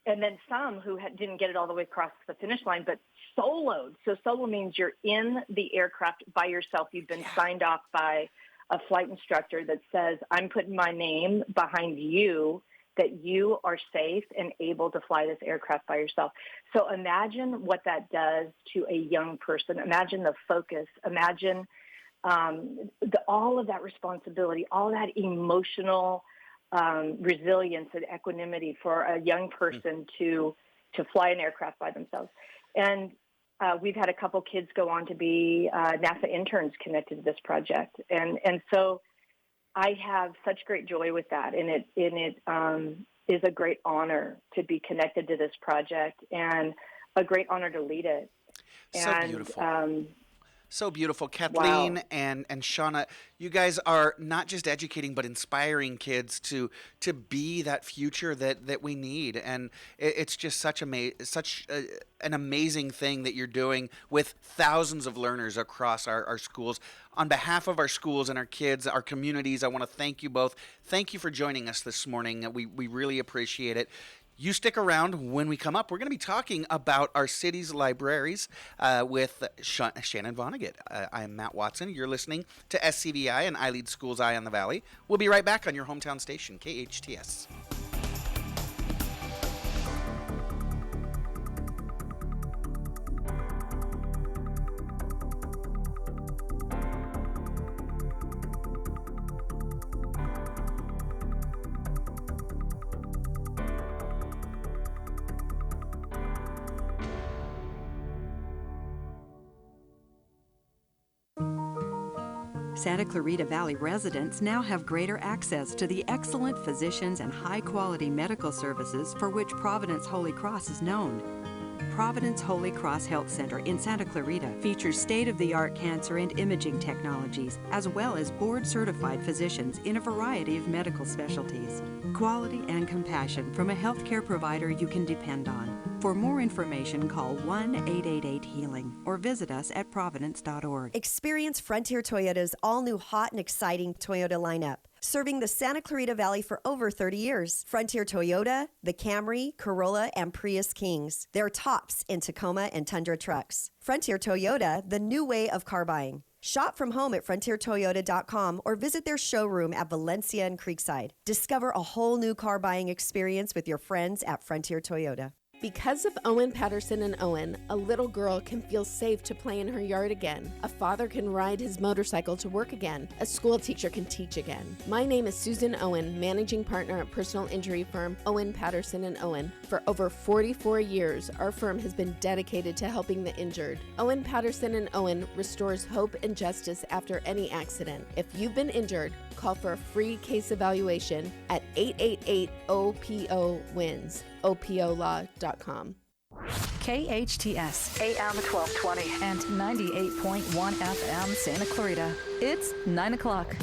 Speaker 2: And then some who didn't get it all the way across the finish line, but soloed. So solo means you're in the aircraft by yourself. You've been signed off by a flight instructor that says, I'm putting my name behind you, that you are safe and able to fly this aircraft by yourself. So imagine what that does to a young person. Imagine the focus. Imagine all of that responsibility, all that emotional resilience and equanimity for a young person to fly an aircraft by themselves. And we've had a couple kids go on to be NASA interns connected to this project. And so I have such great joy with that. And it is a great honor to be connected to this project and a great honor to lead it.
Speaker 1: So beautiful. So beautiful. Kathleen and Shauna, you guys are not just educating, but inspiring kids to be that future that we need. And it's just such an amazing thing that you're doing with thousands of learners across our schools. On behalf of our schools and our kids, our communities, I want to thank you both. Thank you for joining us this morning. We really appreciate it. You stick around. When we come up, we're going to be talking about our city's libraries with Shannon Vonnegut. I'm Matt Watson. You're listening to SCVI and I Lead Schools Eye on the Valley. We'll be right back on your hometown station, KHTS.
Speaker 18: Santa Clarita Valley residents now have greater access to the excellent physicians and high-quality medical services for which Providence Holy Cross is known. Providence Holy Cross Health Center in Santa Clarita features state-of-the-art cancer and imaging technologies, as well as board-certified physicians in a variety of medical specialties. Quality and compassion from a healthcare provider you can depend on. For more information, call 1-888-HEALING or visit us at providence.org.
Speaker 19: Experience Frontier Toyota's all-new hot and exciting Toyota lineup. Serving the Santa Clarita Valley for over 30 years. Frontier Toyota, the Camry, Corolla, and Prius Kings. They're tops in Tacoma and Tundra trucks. Frontier Toyota, the new way of car buying. Shop from home at frontiertoyota.com or visit their showroom at Valencia and Creekside. Discover a whole new car buying experience with your friends at Frontier Toyota.
Speaker 14: Because of Owen Patterson and Owen, a little girl can feel safe to play in her yard again. A father can ride his motorcycle to work again. A school teacher can teach again. My name is Susan Owen, managing partner at personal injury firm Owen Patterson and Owen. For over 44 years, our firm has been dedicated to helping the injured. Owen Patterson and Owen restores hope and justice after any accident. If you've been injured, call for a free case evaluation at 888-OPO-WINS. opolaw.com.
Speaker 17: KHTS AM 1220 and 98.1 FM Santa Clarita. It's 9 o'clock.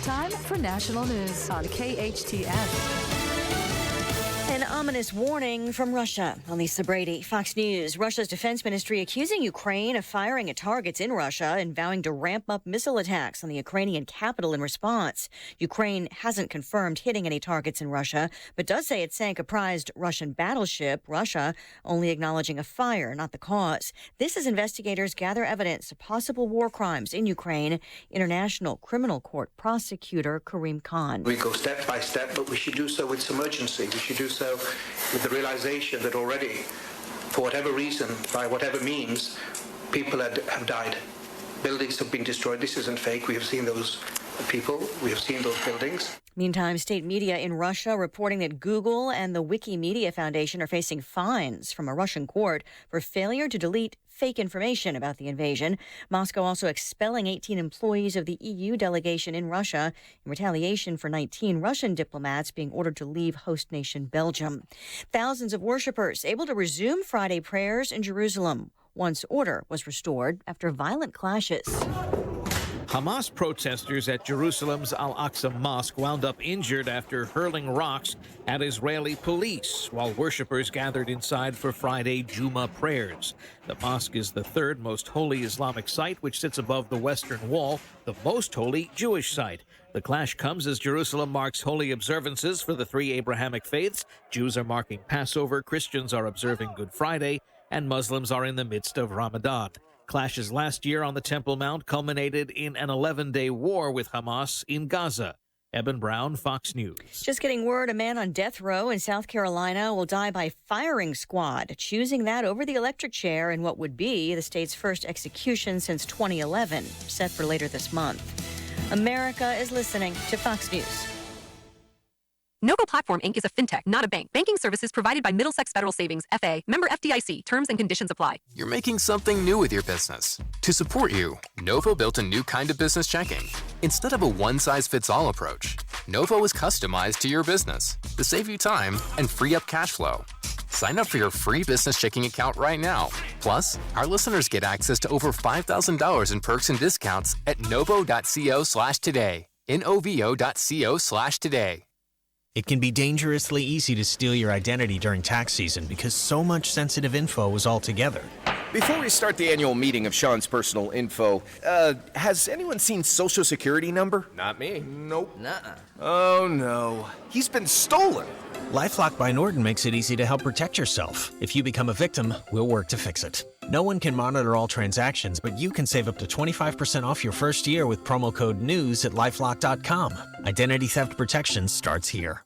Speaker 17: Time for national news on KHTS.
Speaker 20: An ominous warning from Russia. On Lisa Brady, Fox News. Russia's defense ministry accusing Ukraine of firing at targets in Russia and vowing to ramp up missile attacks on the Ukrainian capital in response. Ukraine hasn't confirmed hitting any targets in Russia, but does say it sank a prized Russian battleship. Russia only acknowledging a fire, not the cause. This as investigators gather evidence of possible war crimes in Ukraine. International Criminal Court prosecutor Karim Khan.
Speaker 21: We go step by step, but we should do so with some urgency. We should do so with the realization that already, for whatever reason, by whatever means, people have died. Buildings have been destroyed. This isn't fake. We have seen those people. We have seen those buildings.
Speaker 20: Meantime, state media in Russia reporting that Google and the Wikimedia Foundation are facing fines from a Russian court for failure to delete fake information about the invasion. Moscow also expelling 18 employees of the EU delegation in Russia in retaliation for 19 Russian diplomats being ordered to leave host nation Belgium. Thousands of worshipers able to resume Friday prayers in Jerusalem once order was restored after violent clashes.
Speaker 22: Hamas protesters at Jerusalem's Al-Aqsa Mosque wound up injured after hurling rocks at Israeli police while worshippers gathered inside for Friday Juma prayers. The mosque is the third most holy Islamic site, which sits above the Western Wall, the most holy Jewish site. The clash comes as Jerusalem marks holy observances for the three Abrahamic faiths. Jews are marking Passover, Christians are observing Good Friday, and Muslims are in the midst of Ramadan. Clashes last year on the Temple Mount culminated in an 11-day war with Hamas in Gaza. Eben Brown, Fox News.
Speaker 20: Just getting word a man on death row in South Carolina will die by firing squad, choosing that over the electric chair in what would be the state's first execution since 2011, set for later this month. America is listening to Fox News.
Speaker 23: Nogo Platform Inc. is a fintech, not a bank. Banking services provided by Middlesex Federal Savings, FA. Member FDIC. Terms and conditions apply.
Speaker 24: You're making something new with your business. To support you, Novo built a new kind of business checking. Instead of a one-size-fits-all approach, Novo is customized to your business to save you time and free up cash flow. Sign up for your free business checking account right now. Plus, our listeners get access to over $5,000 in perks and discounts at novo.co/today. novo.co/today.
Speaker 25: It can be dangerously easy to steal your identity during tax season because so much sensitive info is all together.
Speaker 26: Before we start the annual meeting of Sean's personal info, has anyone seen Social Security number?
Speaker 27: Not me.
Speaker 26: Nope.
Speaker 27: Nuh-uh.
Speaker 26: Oh no, he's been stolen.
Speaker 25: LifeLock by Norton makes it easy to help protect yourself. If you become a victim, we'll work to fix it. No one can monitor all transactions, but you can save up to 25% off your first year with promo code NEWS at LifeLock.com. Identity theft protection starts here.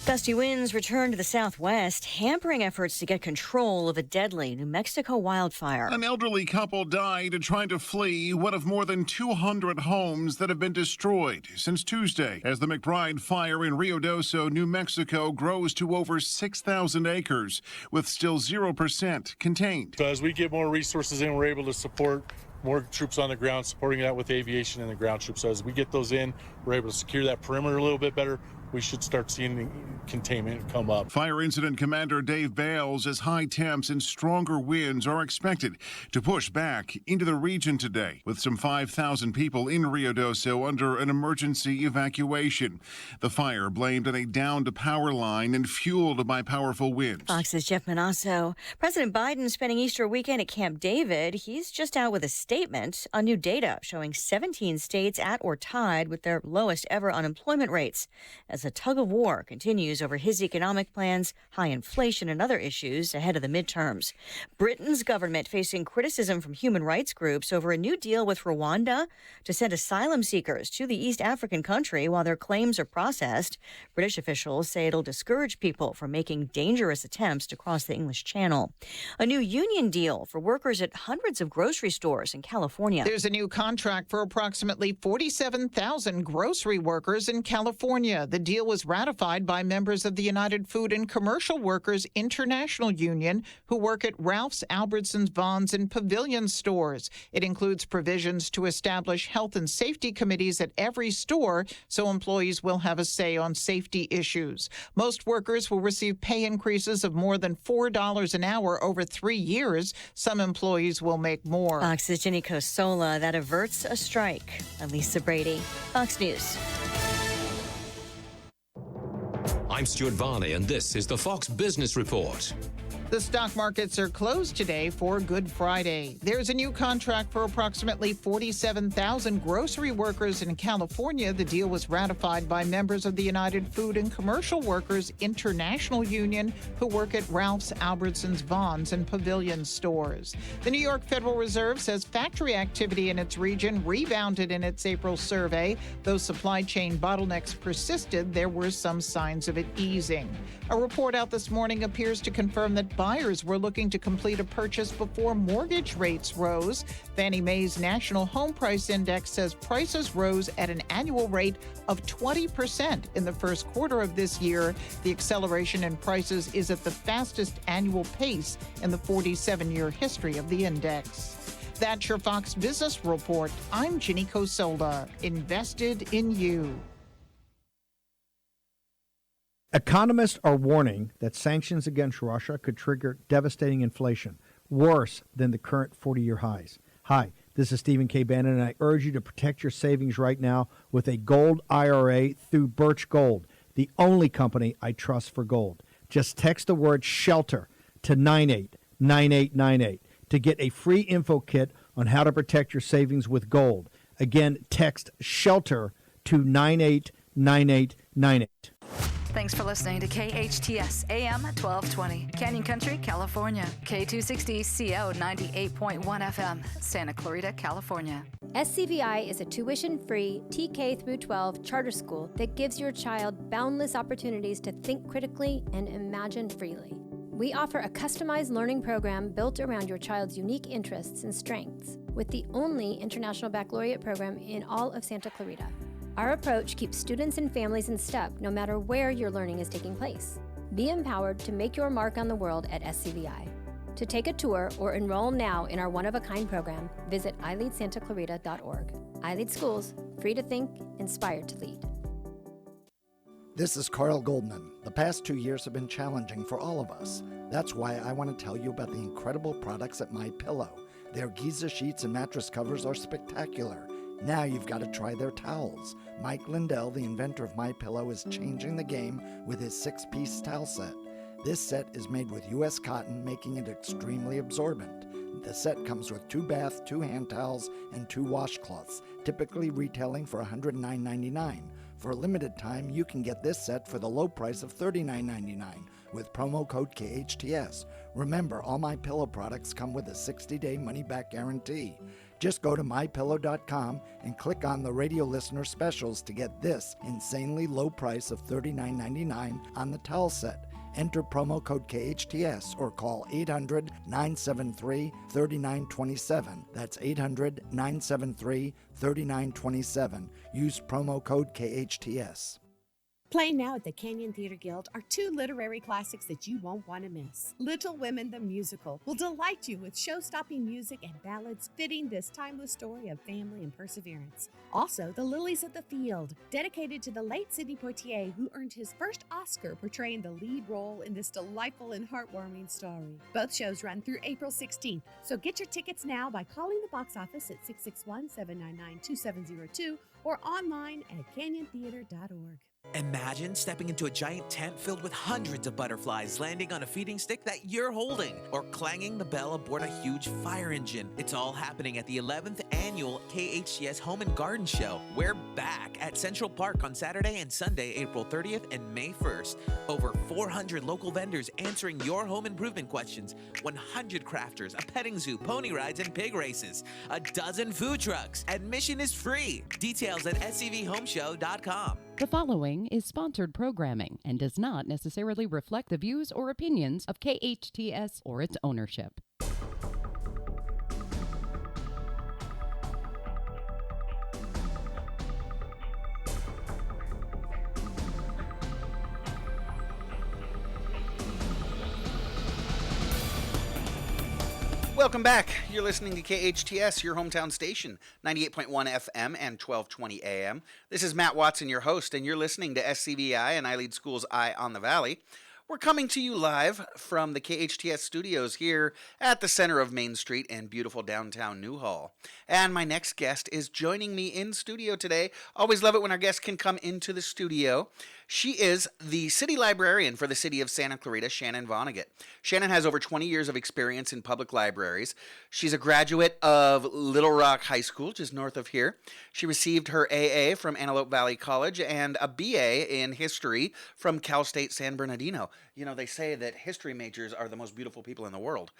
Speaker 20: Gusty winds return to the southwest, hampering efforts to get control of a deadly New Mexico wildfire.
Speaker 4: An elderly couple died trying to flee one of more than 200 homes that have been destroyed since Tuesday as the McBride fire in Rio Doso, New Mexico grows to over 6,000 acres with still 0% contained.
Speaker 7: So as we get more resources in, we're able to support more troops on the ground, supporting that with aviation and the ground troops. So as we get those in, we're able to secure that perimeter a little bit better. We should start seeing containment come up.
Speaker 4: Fire Incident Commander Dave Bales says high temps and stronger winds are expected to push back into the region today, with some 5,000 people in Rio Doso under an emergency evacuation. The fire blamed on a downed power line and fueled by powerful winds.
Speaker 20: Fox's Jeff Manasso. President Biden spending Easter weekend at Camp David. He's just out with a statement on new data showing 17 states at or tied with their lowest ever unemployment rates, as the tug of war continues over his economic plans, high inflation, and other issues ahead of the midterms. Britain's government facing criticism from human rights groups over a new deal with Rwanda to send asylum seekers to the East African country while their claims are processed. British officials say it'll discourage people from making dangerous attempts to cross the English Channel. A new union deal for workers at hundreds of grocery stores in California.
Speaker 8: There's a new contract for approximately 47,000 grocery workers in California. The deal was ratified by members of the United Food and Commercial Workers International Union who work at Ralph's, Albertsons, Vons, and Pavilion stores. It includes provisions to establish health and safety committees at every store so employees will have a say on safety issues. Most workers will receive pay increases of more than $4 an hour over 3 years. Some employees will make more.
Speaker 20: Fox's Jenny Cosola. That averts a strike. I'm Lisa Brady, Fox News.
Speaker 9: I'm Stuart Varney, and this is the Fox Business Report.
Speaker 8: The stock markets are closed today for Good Friday. There's a new contract for approximately 47,000 grocery workers in California. The deal was ratified by members of the United Food and Commercial Workers International Union who work at Ralph's, Albertsons, Vons, and Pavilion stores. The New York Federal Reserve says factory activity in its region rebounded in its April survey. Though supply chain bottlenecks persisted, there were some signs of it easing. A report out this morning appears to confirm that buyers were looking to complete a purchase before mortgage rates rose. Fannie Mae's National Home Price Index says prices rose at an annual rate of 20% in the first quarter of this year. The acceleration in prices is at the fastest annual pace in the 47-year history of the index. That's your Fox Business Report. I'm Ginny Cosola, invested in you.
Speaker 10: Economists are warning that sanctions against Russia could trigger devastating inflation, worse than the current 40-year highs. Hi, this is Stephen K. Bannon, and I urge you to protect your savings right now with a gold IRA through Birch Gold, the only company I trust for gold. Just text the word SHELTER to 989898 to get a free info kit on how to protect your savings with gold. Again, text SHELTER to 989898.
Speaker 17: Thanks for listening to KHTS AM 1220, Canyon Country, California. K260CO 98.1 FM, Santa Clarita, California.
Speaker 11: SCVI is a tuition-free TK through 12 charter school that gives your child boundless opportunities to think critically and imagine freely. We offer a customized learning program built around your child's unique interests and strengths, with the only international baccalaureate program in all of Santa Clarita. Our approach keeps students and families in step no matter where your learning is taking place. Be empowered to make your mark on the world at SCVI. To take a tour or enroll now in our one-of-a-kind program, visit ileadsantaclarita.org. iLead Schools, free to think, inspired to lead.
Speaker 27: This is Carl Goldman. The past 2 years have been challenging for all of us. That's why I want to tell you about the incredible products at MyPillow. Their Giza sheets and mattress covers are spectacular. Now you've got to try their towels. Mike Lindell, the inventor of MyPillow, is changing the game with his 6-piece towel set. This set is made with U.S. cotton, making it extremely absorbent. The set comes with 2 bath, 2 hand towels, and 2 washcloths, typically retailing for $109.99. For a limited time, you can get this set for the low price of $39.99 with promo code KHTS. Remember, all MyPillow products come with a 60-day money-back guarantee. Just go to mypillow.com and click on the radio listener specials to get this insanely low price of $39.99 on the towel set. Enter promo code KHTS or call 800-973-3927. That's 800-973-3927. Use promo code KHTS.
Speaker 3: Playing now at the Canyon Theater Guild are two literary classics that you won't want to miss. Little Women the Musical will delight you with show-stopping music and ballads fitting this timeless story of family and perseverance. Also, The Lilies of the Field, dedicated to the late Sidney Poitier, who earned his first Oscar portraying the lead role in this delightful and heartwarming story. Both shows run through April 16th, so get your tickets now by calling the box office at 661-799-2702 or online at canyontheater.org.
Speaker 5: Imagine stepping into a giant tent filled with hundreds of butterflies landing on a feeding stick that you're holding, or clanging the bell aboard a huge fire engine. It's all happening at the 11th annual KHTS Home and Garden Show. We're back at Central Park on Saturday and Sunday, April 30th and May 1st. Over 400 local vendors answering your home improvement questions, 100 crafters, a petting zoo, pony rides, and pig races, a dozen food trucks. Admission is free. Details at scvhomeshow.com.
Speaker 6: The following is sponsored programming and does not necessarily reflect the views or opinions of KHTS or its ownership.
Speaker 1: Welcome back. You're listening to KHTS, your hometown station, 98.1 FM and 1220 AM. This is Matt Watson, your host, and you're listening to SCVI and I Lead Schools Eye on the Valley. We're coming to you live from the KHTS studios here at the center of Main Street in beautiful downtown Newhall. And my next guest is joining me in studio today. Always love it when our guests can come into the studio. She is the city librarian for the city of Santa Clarita, Shannon Vonnegut. Shannon has over 20 years of experience in public libraries. She's a graduate of Little Rock High School, just north of here. She received her AA from Antelope Valley College and a BA in history from Cal State San Bernardino. You know, they say that history majors are the most beautiful people in the world.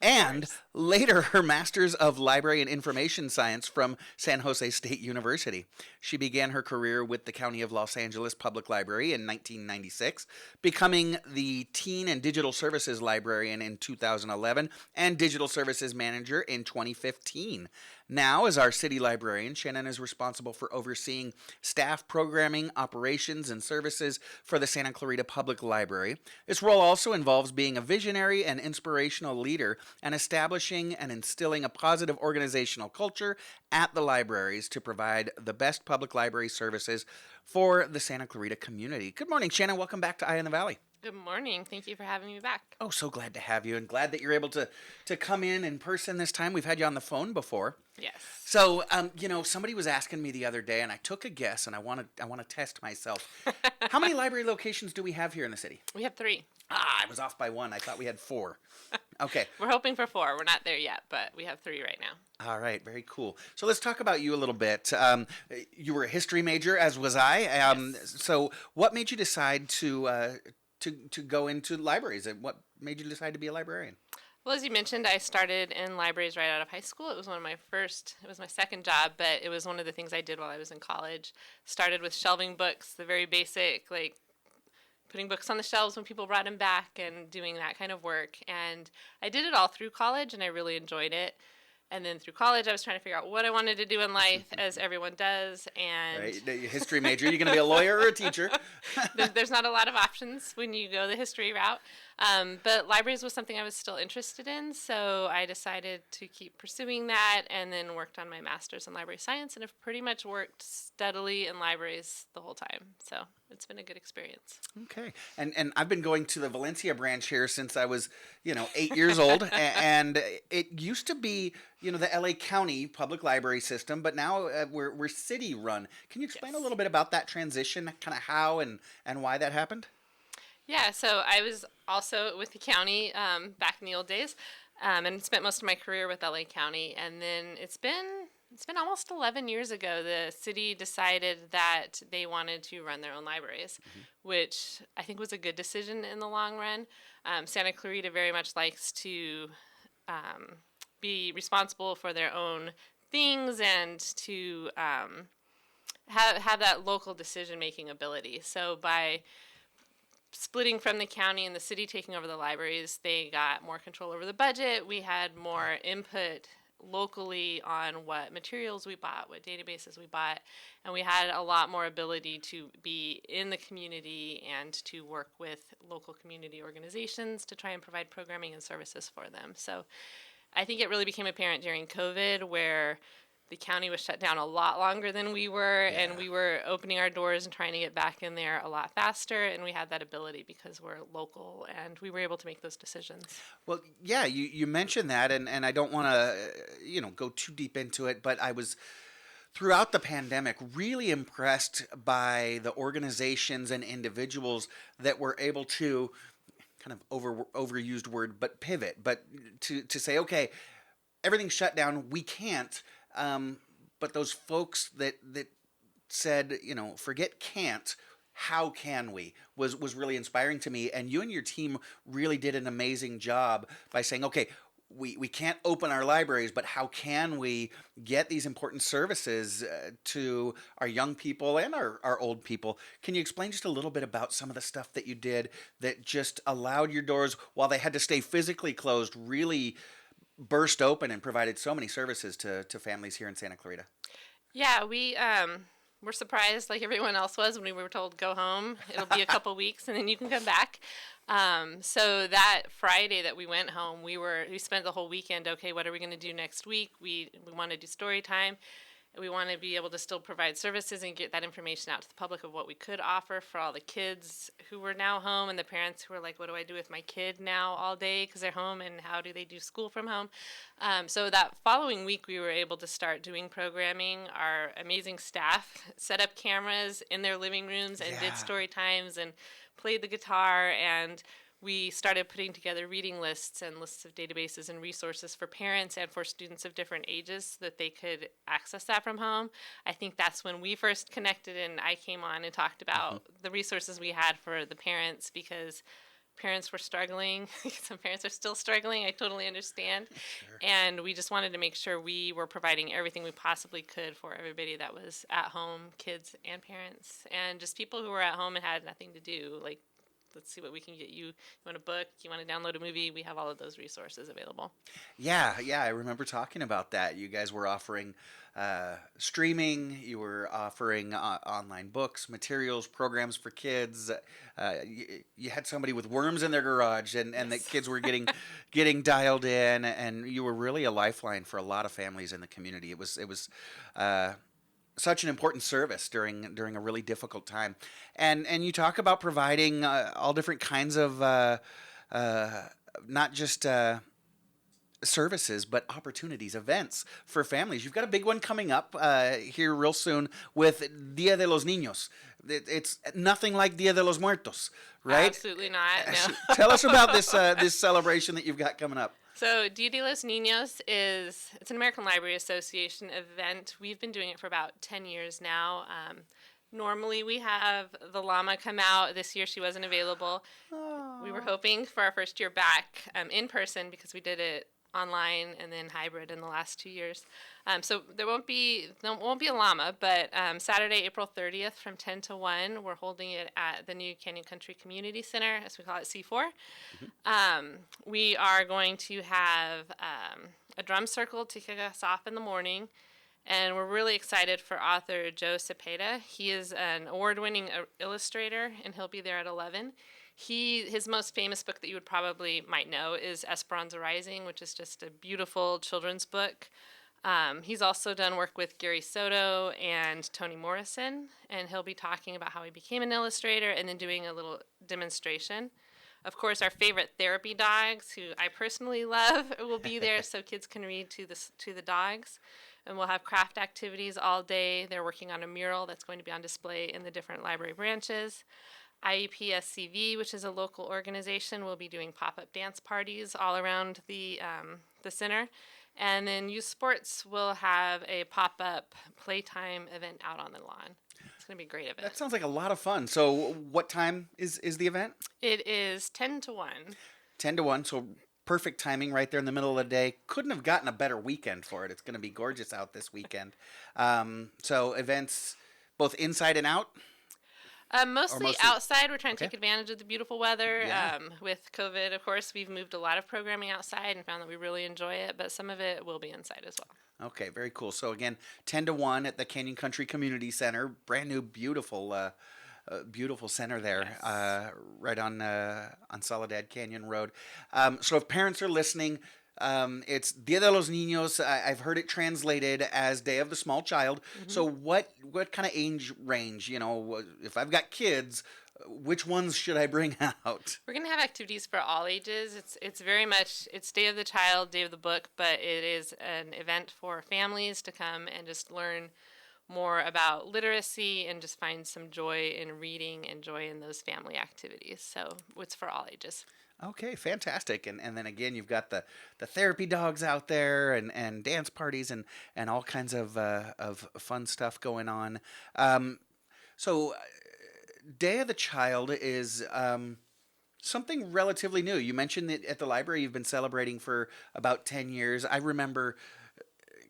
Speaker 1: And later, her Master's of Library and Information Science from San Jose State University. She began her career with the County of Los Angeles Public Library in 1996, becoming the Teen and Digital Services Librarian in 2011 and Digital Services Manager in 2015. Now, as our city librarian, Shannon is responsible for overseeing staff programming, operations, and services for the Santa Clarita Public Library. This role also involves being a visionary and inspirational leader and establishing and instilling a positive organizational culture at the libraries to provide the best public library services for the Santa Clarita community. Good morning, Shannon. Welcome back to Eye on the Valley.
Speaker 12: Good morning. Thank you for having me back.
Speaker 1: Oh, so glad to have you, and glad that you're able to come in person this time. We've had you on the phone before.
Speaker 12: Yes.
Speaker 1: So, somebody was asking me the other day, and I took a guess, and I want to test myself. How many library locations do we have here in the city?
Speaker 12: We have 3.
Speaker 1: I was off by 1. I thought we had 4. Okay.
Speaker 12: We're hoping for 4. We're not there yet, but we have 3 right now.
Speaker 1: All right, very cool. So let's talk about you a little bit. You were a history major, as was I.
Speaker 12: Yes.
Speaker 1: So what made you decide to go into libraries? And what made you decide to be a librarian?
Speaker 12: Well, as you mentioned, I started in libraries right out of high school. It was my second job, but it was one of the things I did while I was in college. Started with shelving books, the very basic, like putting books on the shelves when people brought them back and doing that kind of work. And I did it all through college, and I really enjoyed it. And then through college, I was trying to figure out what I wanted to do in life, as everyone does. And
Speaker 1: right. History major, you're going to be a lawyer or a teacher.
Speaker 12: There's not a lot of options when you go the history route. But libraries was something I was still interested in, so I decided to keep pursuing that, and then worked on my master's in library science, and have pretty much worked steadily in libraries the whole time. So it's been a good experience.
Speaker 1: Okay. And I've been going to the Valencia branch here since I was, 8 years old, and it used to be, the LA County public library system, but now we're city run. Can you explain a little bit about that transition, kind of how and why that happened?
Speaker 12: Yeah, so I was also with the county back in the old days, and spent most of my career with LA County. And then it's been almost 11 years ago, the city decided that they wanted to run their own libraries, which I think was a good decision in the long run. Santa Clarita very much likes to be responsible for their own things and to have that local decision-making ability. So by splitting from the county and the city taking over the libraries, they got more control over the budget. We had more input locally on what materials we bought, what databases we bought, and we had a lot more ability to be in the community and to work with local community organizations to try and provide programming and services for them. So I think it really became apparent during COVID, where the county was shut down a lot longer than we were, and we were opening our doors and trying to get back in there a lot faster, and we had that ability because we're local, and we were able to make those decisions.
Speaker 1: Well, yeah, you mentioned that, and I don't want to, go too deep into it, but I was, throughout the pandemic, really impressed by the organizations and individuals that were able to, kind of overused word, but pivot, but to say, okay, everything's shut down, we can't. But those folks that said, forget can't, how can we, was really inspiring to me. And you and your team really did an amazing job by saying, okay, we can't open our libraries, but how can we get these important services to our young people and our old people? Can you explain just a little bit about some of the stuff that you did that just allowed your doors, while they had to stay physically closed, really burst open and provided so many services to families here in Santa Clarita?
Speaker 12: Yeah, we were surprised, like everyone else was, when we were told go home. It'll be a couple weeks and then you can come back. So that Friday that we went home, we spent the whole weekend. Okay, what are we going to do next week? We want to do story time. We want to be able to still provide services and get that information out to the public of what we could offer for all the kids who were now home and the parents who were like, what do I do with my kid now all day because they're home, and how do they do school from home? So that following week, we were able to start doing programming. Our amazing staff set up cameras in their living rooms and did story times and played the guitar, and we started putting together reading lists and lists of databases and resources for parents and for students of different ages so that they could access that from home. I think that's when we first connected, and I came on and talked about the resources we had for the parents, because parents were struggling. Some parents are still struggling. I totally understand. Sure. And we just wanted to make sure we were providing everything we possibly could for everybody that was at home, kids and parents, and just people who were at home and had nothing to do. Like, let's see what we can get you. You want a book? You want to download a movie? We have all of those resources available.
Speaker 1: Yeah, I remember talking about that. You guys were offering streaming. You were offering online books, materials, programs for kids. You had somebody with worms in their garage, and the kids were getting dialed in, and you were really a lifeline for a lot of families in the community. It was such an important service during a really difficult time. And you talk about providing all different kinds of not just services, but opportunities, events for families. You've got a big one coming up here real soon with Dia de los Niños. It's nothing like Dia de los Muertos, right?
Speaker 12: Absolutely not. No.
Speaker 1: Tell us about this celebration that you've got coming up.
Speaker 12: So Dia de los Niños it's an American Library Association event. We've been doing it for about 10 years now. Normally we have the llama come out. This year she wasn't available. Aww. We were hoping for our first year back in person, because we did it online and then hybrid in the last 2 years. So there won't be a llama, but Saturday, April 30th from 10 to 1, we're holding it at the new Canyon Country Community Center, as we call it, C4. Mm-hmm. We are going to have a drum circle to kick us off in the morning, and we're really excited for author Joe Cepeda. He is an award-winning illustrator, and he'll be there at 11. His most famous book that you might know is Esperanza Rising, which is just a beautiful children's book. He's also done work with Gary Soto and Toni Morrison, and he'll be talking about how he became an illustrator and then doing a little demonstration. Of course, our favorite therapy dogs, who I personally love, will be there so kids can read to the dogs. And we'll have craft activities all day. They're working on a mural that's going to be on display in the different library branches. IEPSCV, which is a local organization, will be doing pop-up dance parties all around the center. And then Youth Sports will have a pop-up playtime event out on the lawn. It's going to be a great event.
Speaker 1: That sounds like a lot of fun. So what time is the event?
Speaker 12: It is 10 to 1.
Speaker 1: 10 to 1, so perfect timing right there in the middle of the day. Couldn't have gotten a better weekend for it. It's going to be gorgeous out this weekend. So events both inside and out?
Speaker 12: Mostly outside. We're trying to take advantage of the beautiful weather.
Speaker 1: Yeah.
Speaker 12: With COVID, of course, we've moved a lot of programming outside and found that we really enjoy it, but some of it will be inside as well.
Speaker 1: Okay, very cool. So again, 10 to 1 at the Canyon Country Community Center. Brand new, beautiful center there, right on Soledad Canyon Road. So if parents are listening, it's Dia de los Niños. I've heard it translated as Day of the Small Child. So what kind of age range? If I've got kids, which ones should I bring out?
Speaker 12: We're going to have activities for all ages. It's very much, it's Day of the Child, Day of the Book, but it is an event for families to come and just learn more about literacy and just find some joy in reading and joy in those family activities. So it's for all ages.
Speaker 1: Okay, fantastic. And then again, you've got the therapy dogs out there and dance parties and all kinds of fun stuff going on. So Day of the Child is something relatively new. You mentioned that at the library you've been celebrating for about 10 years. I remember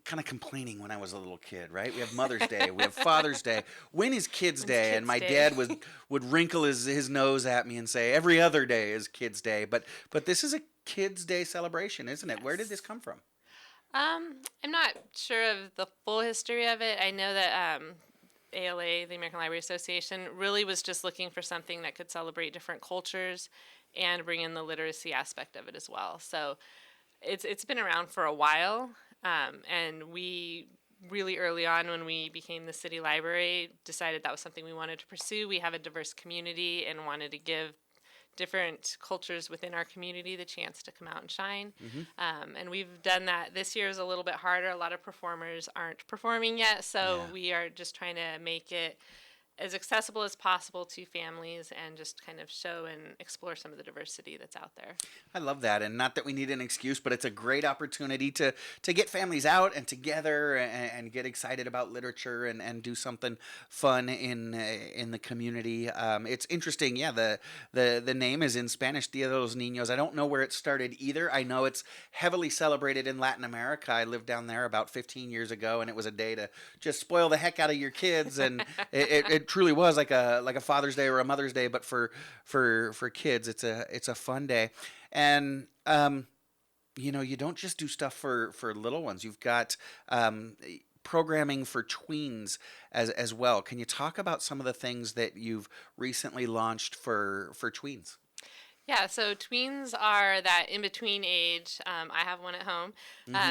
Speaker 1: kind of complaining when I was a little kid, right? We have Mother's Day, we have Father's Day. When is Kids Day? And my dad would wrinkle his nose at me and say, every other day is Kids Day. But this is a Kids Day celebration, isn't it? Yes. Where did this come from?
Speaker 12: I'm not sure of the full history of it. I know that ALA, the American Library Association, really was just looking for something that could celebrate different cultures and bring in the literacy aspect of it as well. So it's been around for a while. And we really early on when we became the city library decided that was something we wanted to pursue. We have a diverse community and wanted to give different cultures within our community the chance to come out and shine. And we've done that. This year is a little bit harder. A lot of performers aren't performing yet, so we are just trying to make it as accessible as possible to families and just kind of show and explore some of the diversity that's out there.
Speaker 1: I love that, and not that we need an excuse, but it's a great opportunity to get families out and together and get excited about literature and do something fun in the community. It's interesting, the name is in Spanish, Dia de los Niños. I don't know where it started either. I know it's heavily celebrated in Latin America. I lived down there about 15 years ago, and it was a day to just spoil the heck out of your kids, and it truly was like a Father's Day or a Mother's Day, but for kids, it's a fun day. And you don't just do stuff for little ones. You've got programming for tweens as well. Can you talk about some of the things that you've recently launched for tweens?
Speaker 12: Yeah, so tweens are that in-between age. I have one at home.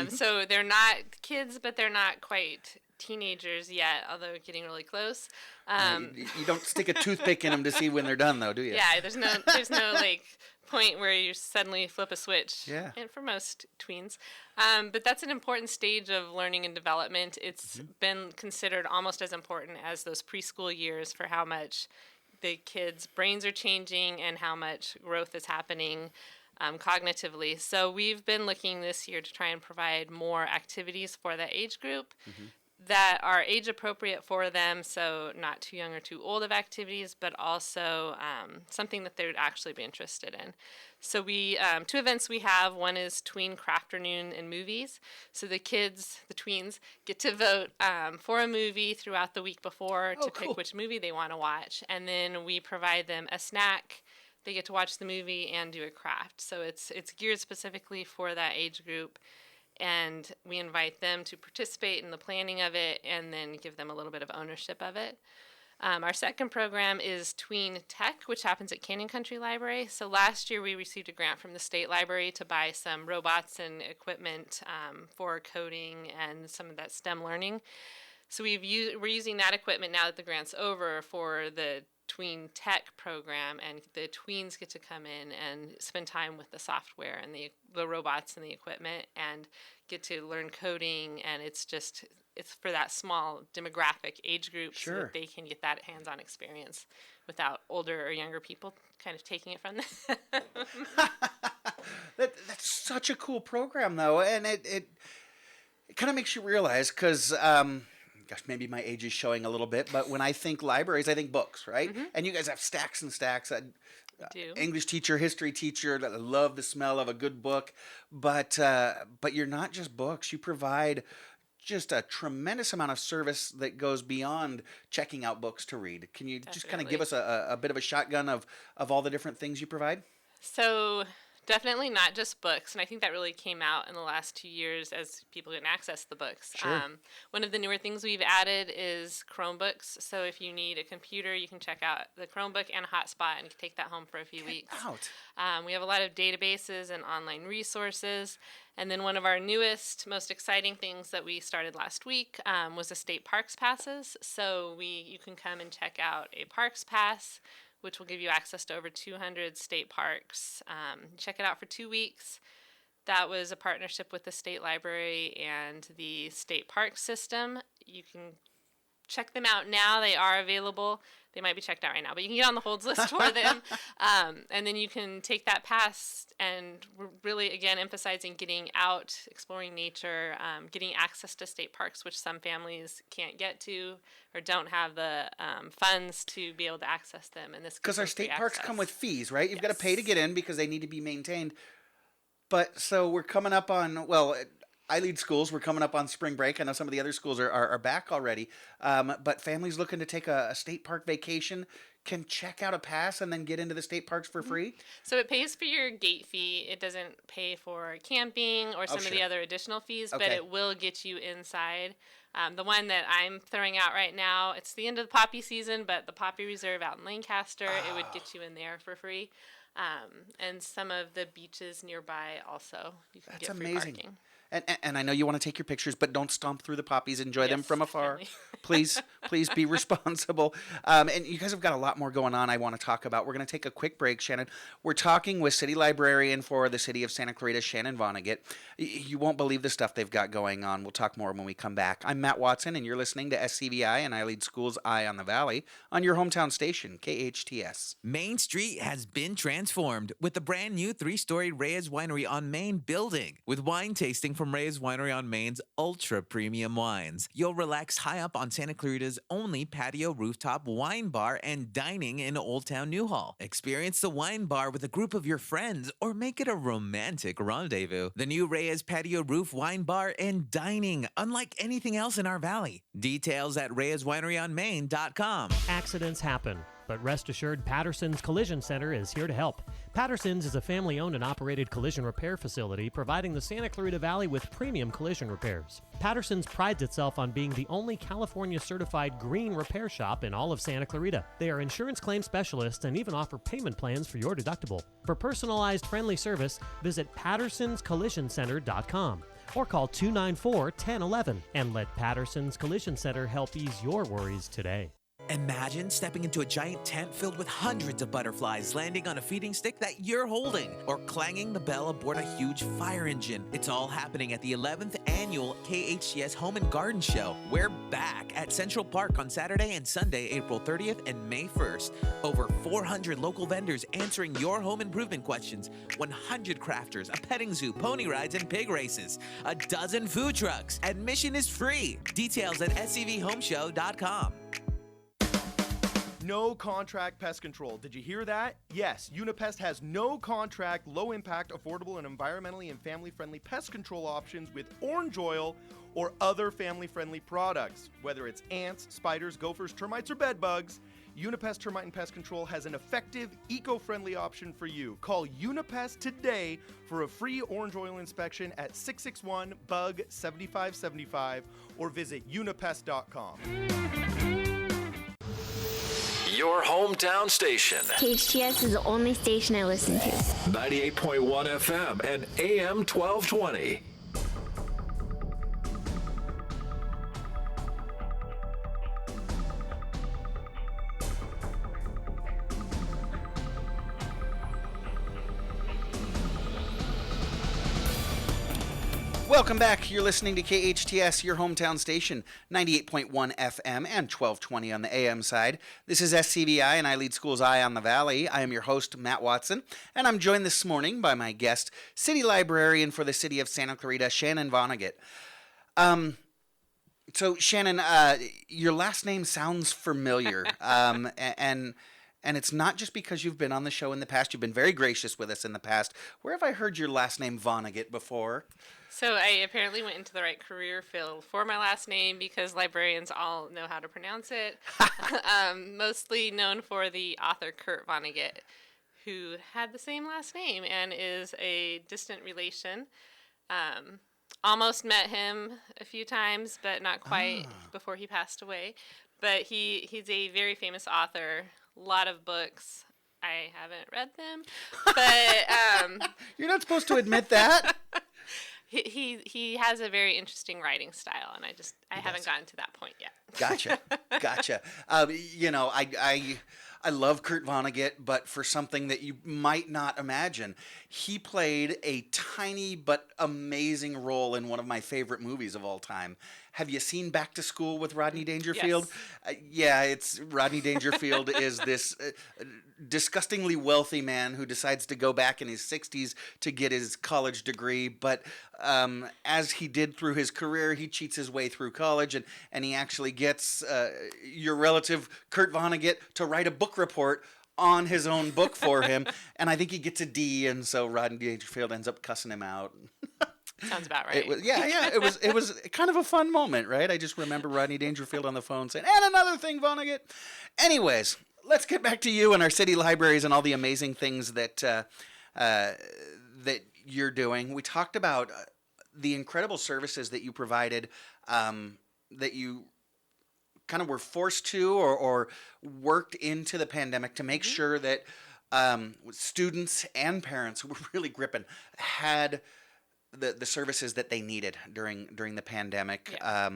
Speaker 12: So they're not kids, but they're not quite teenagers yet, although getting really close.
Speaker 1: You don't stick a toothpick in them to see when they're done, though, do you?
Speaker 12: Yeah, there's no like point where you suddenly flip a switch.
Speaker 1: Yeah.
Speaker 12: And for most tweens, but that's an important stage of learning and development. It's been considered almost as important as those preschool years for how much the kids' brains are changing and how much growth is happening cognitively. So we've been looking this year to try and provide more activities for that age group that are age appropriate for them, so not too young or too old of activities, but also something that they would actually be interested in. So we two events we have. One is Tween Crafternoon and Movies. So the tweens, get to vote for a movie throughout the week before to pick which movie they want to watch, and then we provide them a snack. They get to watch the movie and do a craft. So it's geared specifically for that age group. And we invite them to participate in the planning of it and then give them a little bit of ownership of it. Our second program is Tween Tech, which happens at Canyon Country Library. So last year we received a grant from the state library to buy some robots and equipment for coding and some of that STEM learning. So we're using that equipment now that the grant's over for the Tween Tech program, and the tweens get to come in and spend time with the software and the robots and the equipment and get to learn coding, and it's for that small demographic age group so that they can get that hands-on experience without older or younger people kind of taking it from them.
Speaker 1: That's such a cool program, though, and it kind of makes you realize, because gosh, maybe my age is showing a little bit, but when I think libraries, I think books, right? And you guys have stacks and stacks.
Speaker 12: Do.
Speaker 1: English teacher, history teacher. I love the smell of a good book, but you're not just books. You provide just a tremendous amount of service that goes beyond checking out books to read. Can you just kind of give us a bit of a shotgun of all the different things you provide?
Speaker 12: So definitely not just books, and I think that really came out in the last 2 years as people can access the books.
Speaker 1: Sure.
Speaker 12: One of the newer things we've added is Chromebooks. So if you need a computer, you can check out the Chromebook and a hotspot and take that home for a few weeks. We have a lot of databases and online resources. And then one of our newest, most exciting things that we started last week was the state parks passes. So you can come and check out a parks pass, which will give you access to over 200 state parks. Check it out for 2 weeks. That was a partnership with the state library and the state park system. You can check them out now. They are available. They might be checked out right now, but you can get on the holds list for them. And then you can take that pass, and we're really, again, emphasizing getting out, exploring nature, getting access to state parks, which some families can't get to or don't have the funds to be able to access them. And this
Speaker 1: because our state parks come with fees, right? You've got to pay to get in because they need to be maintained. But so we're coming up on, well, I lead schools. We're coming up on spring break. I know some of the other schools are back already. But families looking to take a state park vacation can check out a pass and then get into the state parks for free?
Speaker 12: So it pays for your gate fee. It doesn't pay for camping or some of the other additional fees, but it will get you inside. The one that I'm throwing out right now, it's the end of the poppy season, but the Poppy Reserve out in Lancaster, it would get you in there for free. And some of the beaches nearby also, you can get free parking.
Speaker 1: And I know you want to take your pictures, but don't stomp through the poppies. Enjoy them from afar. Please be responsible. And you guys have got a lot more going on I want to talk about. We're going to take a quick break, Shannon. We're talking with City Librarian for the City of Santa Clarita, Shannon Vonnegut. You won't believe the stuff they've got going on. We'll talk more when we come back. I'm Matt Watson, and you're listening to SCVI and I Lead Schools Eye on the Valley on your hometown station, KHTS.
Speaker 5: Main Street has been transformed with the brand new 3-story Reyes Winery on Main building with wine tasting from Reyes Winery on Main's ultra premium wines. You'll relax high up on Santa Clarita's only patio rooftop wine bar and dining in Old Town Newhall. Experience the wine bar with a group of your friends or make it a romantic rendezvous. The new Reyes patio roof wine bar and dining, unlike anything else in our valley. Details at ReyesWineryOnMain.com.
Speaker 2: Accidents happen, but rest assured Patterson's Collision Center is here to help. Patterson's is a family-owned and operated collision repair facility providing the Santa Clarita Valley with premium collision repairs. Patterson's prides itself on being the only California-certified green repair shop in all of Santa Clarita. They are insurance claim specialists and even offer payment plans for your deductible. For personalized, friendly service, visit PattersonsCollisionCenter.com or call 294-1011 and let Patterson's Collision Center help ease your worries today.
Speaker 5: Imagine stepping into a giant tent filled with hundreds of butterflies landing on a feeding stick that you're holding, or clanging the bell aboard a huge fire engine. It's all happening at the 11th annual KHTS Home and Garden Show. We're back at Central Park on Saturday and Sunday, April 30th and May 1st. Over 400 local vendors answering your home improvement questions, 100 crafters, a petting zoo, pony rides, and pig races, a dozen food trucks. Admission is free. Details at scvhomeshow.com.
Speaker 13: No contract pest control. Did you hear that? Yes, Unipest has no contract, low impact, affordable, and environmentally and family friendly pest control options with orange oil or other family friendly products. Whether it's ants, spiders, gophers, termites, or bed bugs, Unipest Termite and Pest Control has an effective, eco-friendly option for you. Call Unipest today for a free orange oil inspection at 661-BUG-7575 or visit unipest.com.
Speaker 14: Your hometown station.
Speaker 15: KHTS is the only station I listen to.
Speaker 14: 98.1 FM and AM 1220.
Speaker 1: Welcome back. You're listening to KHTS, your hometown station, 98.1 FM and 1220 on the AM side. This is SCVI, and I Lead Schools Eye on the Valley. I am your host, Matt Watson, and I'm joined this morning by my guest, City Librarian for the City of Santa Clarita, Shannon Vonnegut. So, Shannon, your last name sounds familiar, and And it's not just because you've been on the show in the past. You've been very gracious with us in the past. Where have I heard your last name Vonnegut before?
Speaker 12: So I apparently went into the right career field for my last name because librarians all know how to pronounce it. Mostly known for the author Kurt Vonnegut, who had the same last name and is a distant relation. Almost met him a few times, but not quite before he passed away. But he's a very famous author, a lot of books. I haven't read them, but
Speaker 1: You're not supposed to admit that.
Speaker 12: He has a very interesting writing style, and I haven't gotten to that point yet.
Speaker 1: Gotcha. I love Kurt Vonnegut, but for something that you might not imagine, he played a tiny but amazing role in one of my favorite movies of all time. Have you seen Back to School with Rodney Dangerfield?
Speaker 12: Yes.
Speaker 1: It's Rodney Dangerfield is this disgustingly wealthy man who decides to go back in his 60s to get his college degree, but as he did through his career, he cheats his way through college, and he actually gets your relative Kurt Vonnegut to write a book report on his own book for him, and I think he gets a D, and so Rodney Dangerfield ends up cussing him out.
Speaker 12: Sounds about right.
Speaker 1: It was kind of a fun moment, right? I just remember Rodney Dangerfield on the phone saying, "And another thing, Vonnegut." Anyways, let's get back to you and our city libraries and all the amazing things that that you're doing. We talked about the incredible services that you provided, that you kind of were forced to or worked into the pandemic to make sure that students and parents who were really gripping had the services that they needed during the pandemic.
Speaker 12: Yeah.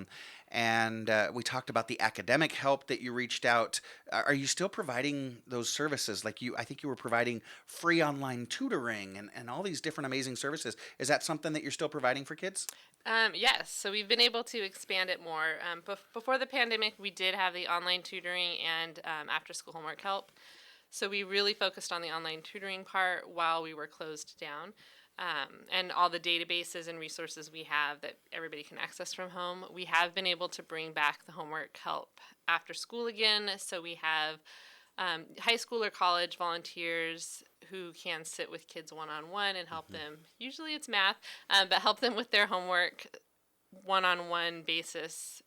Speaker 1: And we talked about the academic help that you reached out. Are you still providing those services? I think you were providing free online tutoring and all these different amazing services. Is that something that you're still providing for kids?
Speaker 12: Yes, so we've been able to expand it more. Before the pandemic, we did have the online tutoring and after-school homework help. So we really focused on the online tutoring part while we were closed down. And all the databases and resources we have that everybody can access from home. We have been able to bring back the homework help after school again. So we have high school or college volunteers who can sit with kids one-on-one and help them. Usually it's math, but help them with their homework one-on-one basis,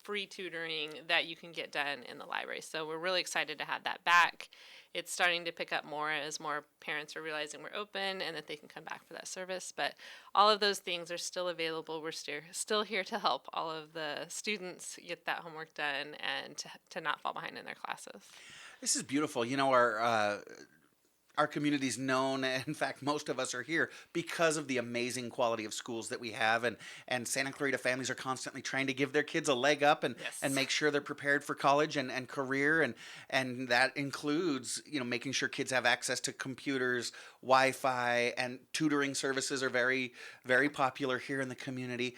Speaker 12: free tutoring that you can get done in the library. So we're really excited to have that back. It's starting to pick up more as more parents are realizing we're open and that they can come back for that service. But all of those things are still available. We're still here to help all of the students get that homework done and to not fall behind in their classes.
Speaker 1: This is beautiful. Our community's known, in fact, most of us are here because of the amazing quality of schools that we have, and Santa Clarita families are constantly trying to give their kids a leg up and make sure they're prepared for college and career, and that includes making sure kids have access to computers, Wi-Fi, and tutoring services are very, very popular here in the community.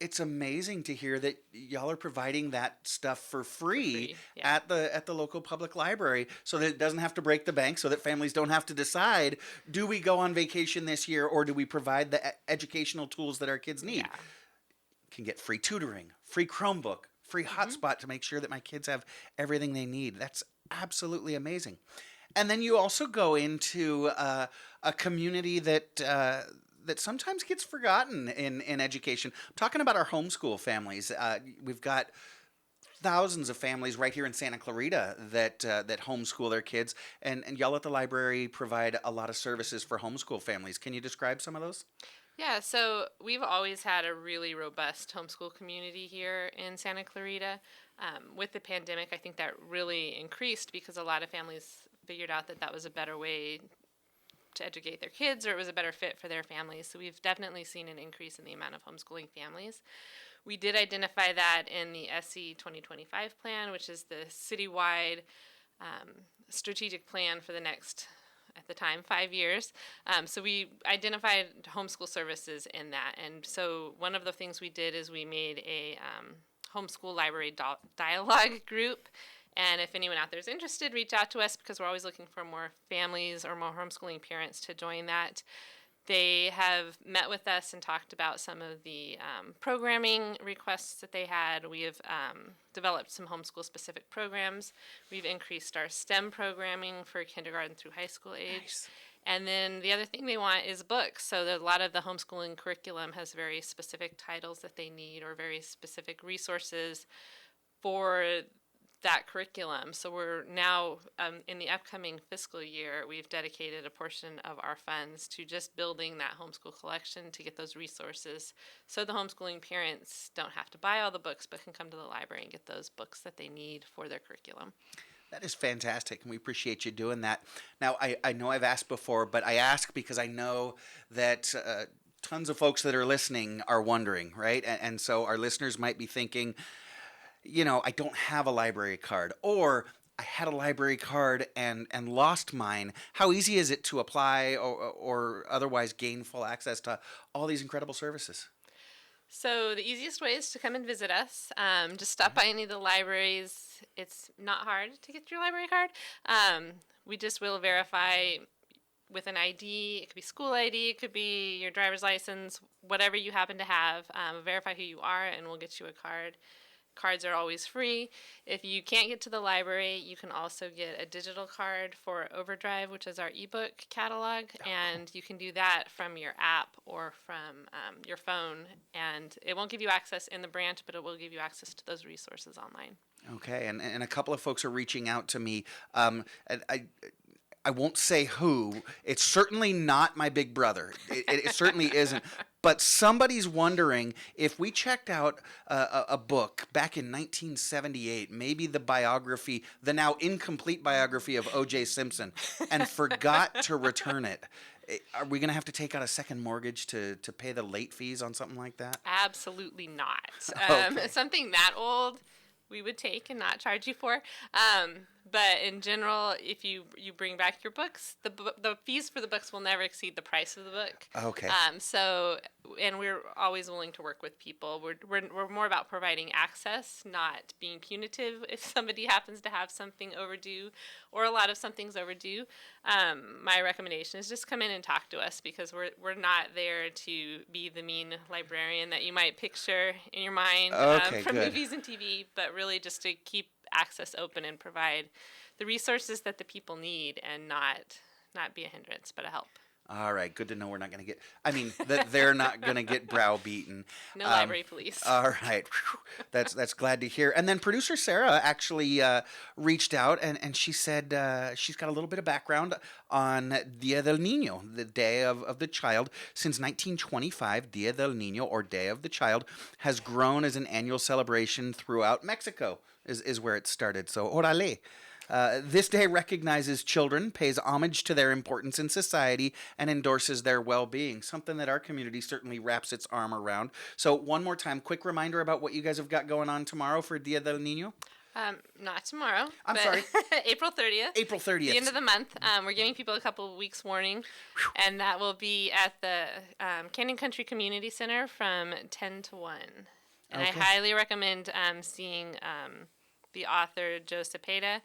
Speaker 1: It's amazing to hear that y'all are providing that stuff for free at the local public library, so that it doesn't have to break the bank, so that families don't have to decide, do we go on vacation this year or do we provide the educational tools that our kids need?
Speaker 12: Yeah.
Speaker 1: Can get free tutoring, free Chromebook, free hotspot to make sure that my kids have everything they need. That's absolutely amazing. And then you also go into a community that sometimes gets forgotten in education. I'm talking about our homeschool families. We've got thousands of families right here in Santa Clarita that homeschool their kids, and y'all at the library provide a lot of services for homeschool families. Can you describe some of those?
Speaker 12: Yeah, so we've always had a really robust homeschool community here in Santa Clarita. With the pandemic, I think that really increased because a lot of families figured out that was a better way to educate their kids, or it was a better fit for their families. So we've definitely seen an increase in the amount of homeschooling families. We did identify that in the SC 2025 plan, which is the citywide strategic plan for the next, at the time, 5 years. So we identified homeschool services in that. And so one of the things we did is we made a homeschool library dialogue group. And if anyone out there is interested, reach out to us because we're always looking for more families or more homeschooling parents to join that. They have met with us and talked about some of the programming requests that they had. We have developed some homeschool-specific programs. We've increased our STEM programming for kindergarten through high school age.
Speaker 1: Nice.
Speaker 12: And then the other thing they want is books. So a lot of the homeschooling curriculum has very specific titles that they need or very specific resources for that curriculum. So we're now, in the upcoming fiscal year, we've dedicated a portion of our funds to just building that homeschool collection to get those resources so the homeschooling parents don't have to buy all the books but can come to the library and get those books that they need for their curriculum.
Speaker 1: That is fantastic, and we appreciate you doing that. Now, I know I've asked before, but I ask because I know that tons of folks that are listening are wondering, right? And so our listeners might be thinking, I don't have a library card, or I had a library card and lost mine. How easy is it to apply or otherwise gain full access to all these incredible services?
Speaker 12: So the easiest way is to come and visit us. Just stop by any of the libraries. It's not hard to get your library card. We just will verify with an ID. It could be school ID. It could be your driver's license, whatever you happen to have. Verify who you are, and we'll get you a card. Cards are always free. If you can't get to the library, you can also get a digital card for Overdrive, which is our ebook catalog, and you can do that from your app or from your phone, and it won't give you access in the branch, but it will give you access to those resources online.
Speaker 1: Okay, and a couple of folks are reaching out to me. I won't say who. It's certainly not my big brother. It certainly isn't. But somebody's wondering if we checked out a book back in 1978, maybe the biography, the now incomplete biography of O.J. Simpson, and forgot to return it. Are we going to have to take out a second mortgage to pay the late fees on something like that?
Speaker 12: Absolutely not.
Speaker 1: Okay.
Speaker 12: Something that old we would take and not charge you for. But in general, if you bring back your books, the fees for the books will never exceed the price of the book.
Speaker 1: Okay.
Speaker 12: And we're always willing to work with people. We're more about providing access, not being punitive if somebody happens to have something overdue or a lot of something's overdue. My recommendation is just come in and talk to us, because we're not there to be the mean librarian that you might picture in your mind from
Speaker 1: good.
Speaker 12: movies and TV, but really just to keep access open and provide the resources that the people need, and not be a hindrance but a help.
Speaker 1: All right, good to know we're not going to get, that they're not going to get browbeaten.
Speaker 12: No library police.
Speaker 1: All right, that's glad to hear. And then producer Sarah actually reached out, and she said she's got a little bit of background on Dia del Niño, the Day of the Child. Since 1925, Dia del Niño, or Day of the Child, has grown as an annual celebration throughout Mexico, is where it started. So, órale. This day recognizes children, pays homage to their importance in society, and endorses their well-being, something that our community certainly wraps its arm around. So one more time, quick reminder about what you guys have got going on tomorrow for Dia del Niño.
Speaker 12: Not tomorrow.
Speaker 1: I'm sorry.
Speaker 12: April 30th.
Speaker 1: April 30th.
Speaker 12: The end of the month. We're giving people a couple of weeks warning, and that will be at the Canyon Country Community Center from 10 to 1. And
Speaker 1: Okay.
Speaker 12: I highly recommend seeing the author Joe Cepeda.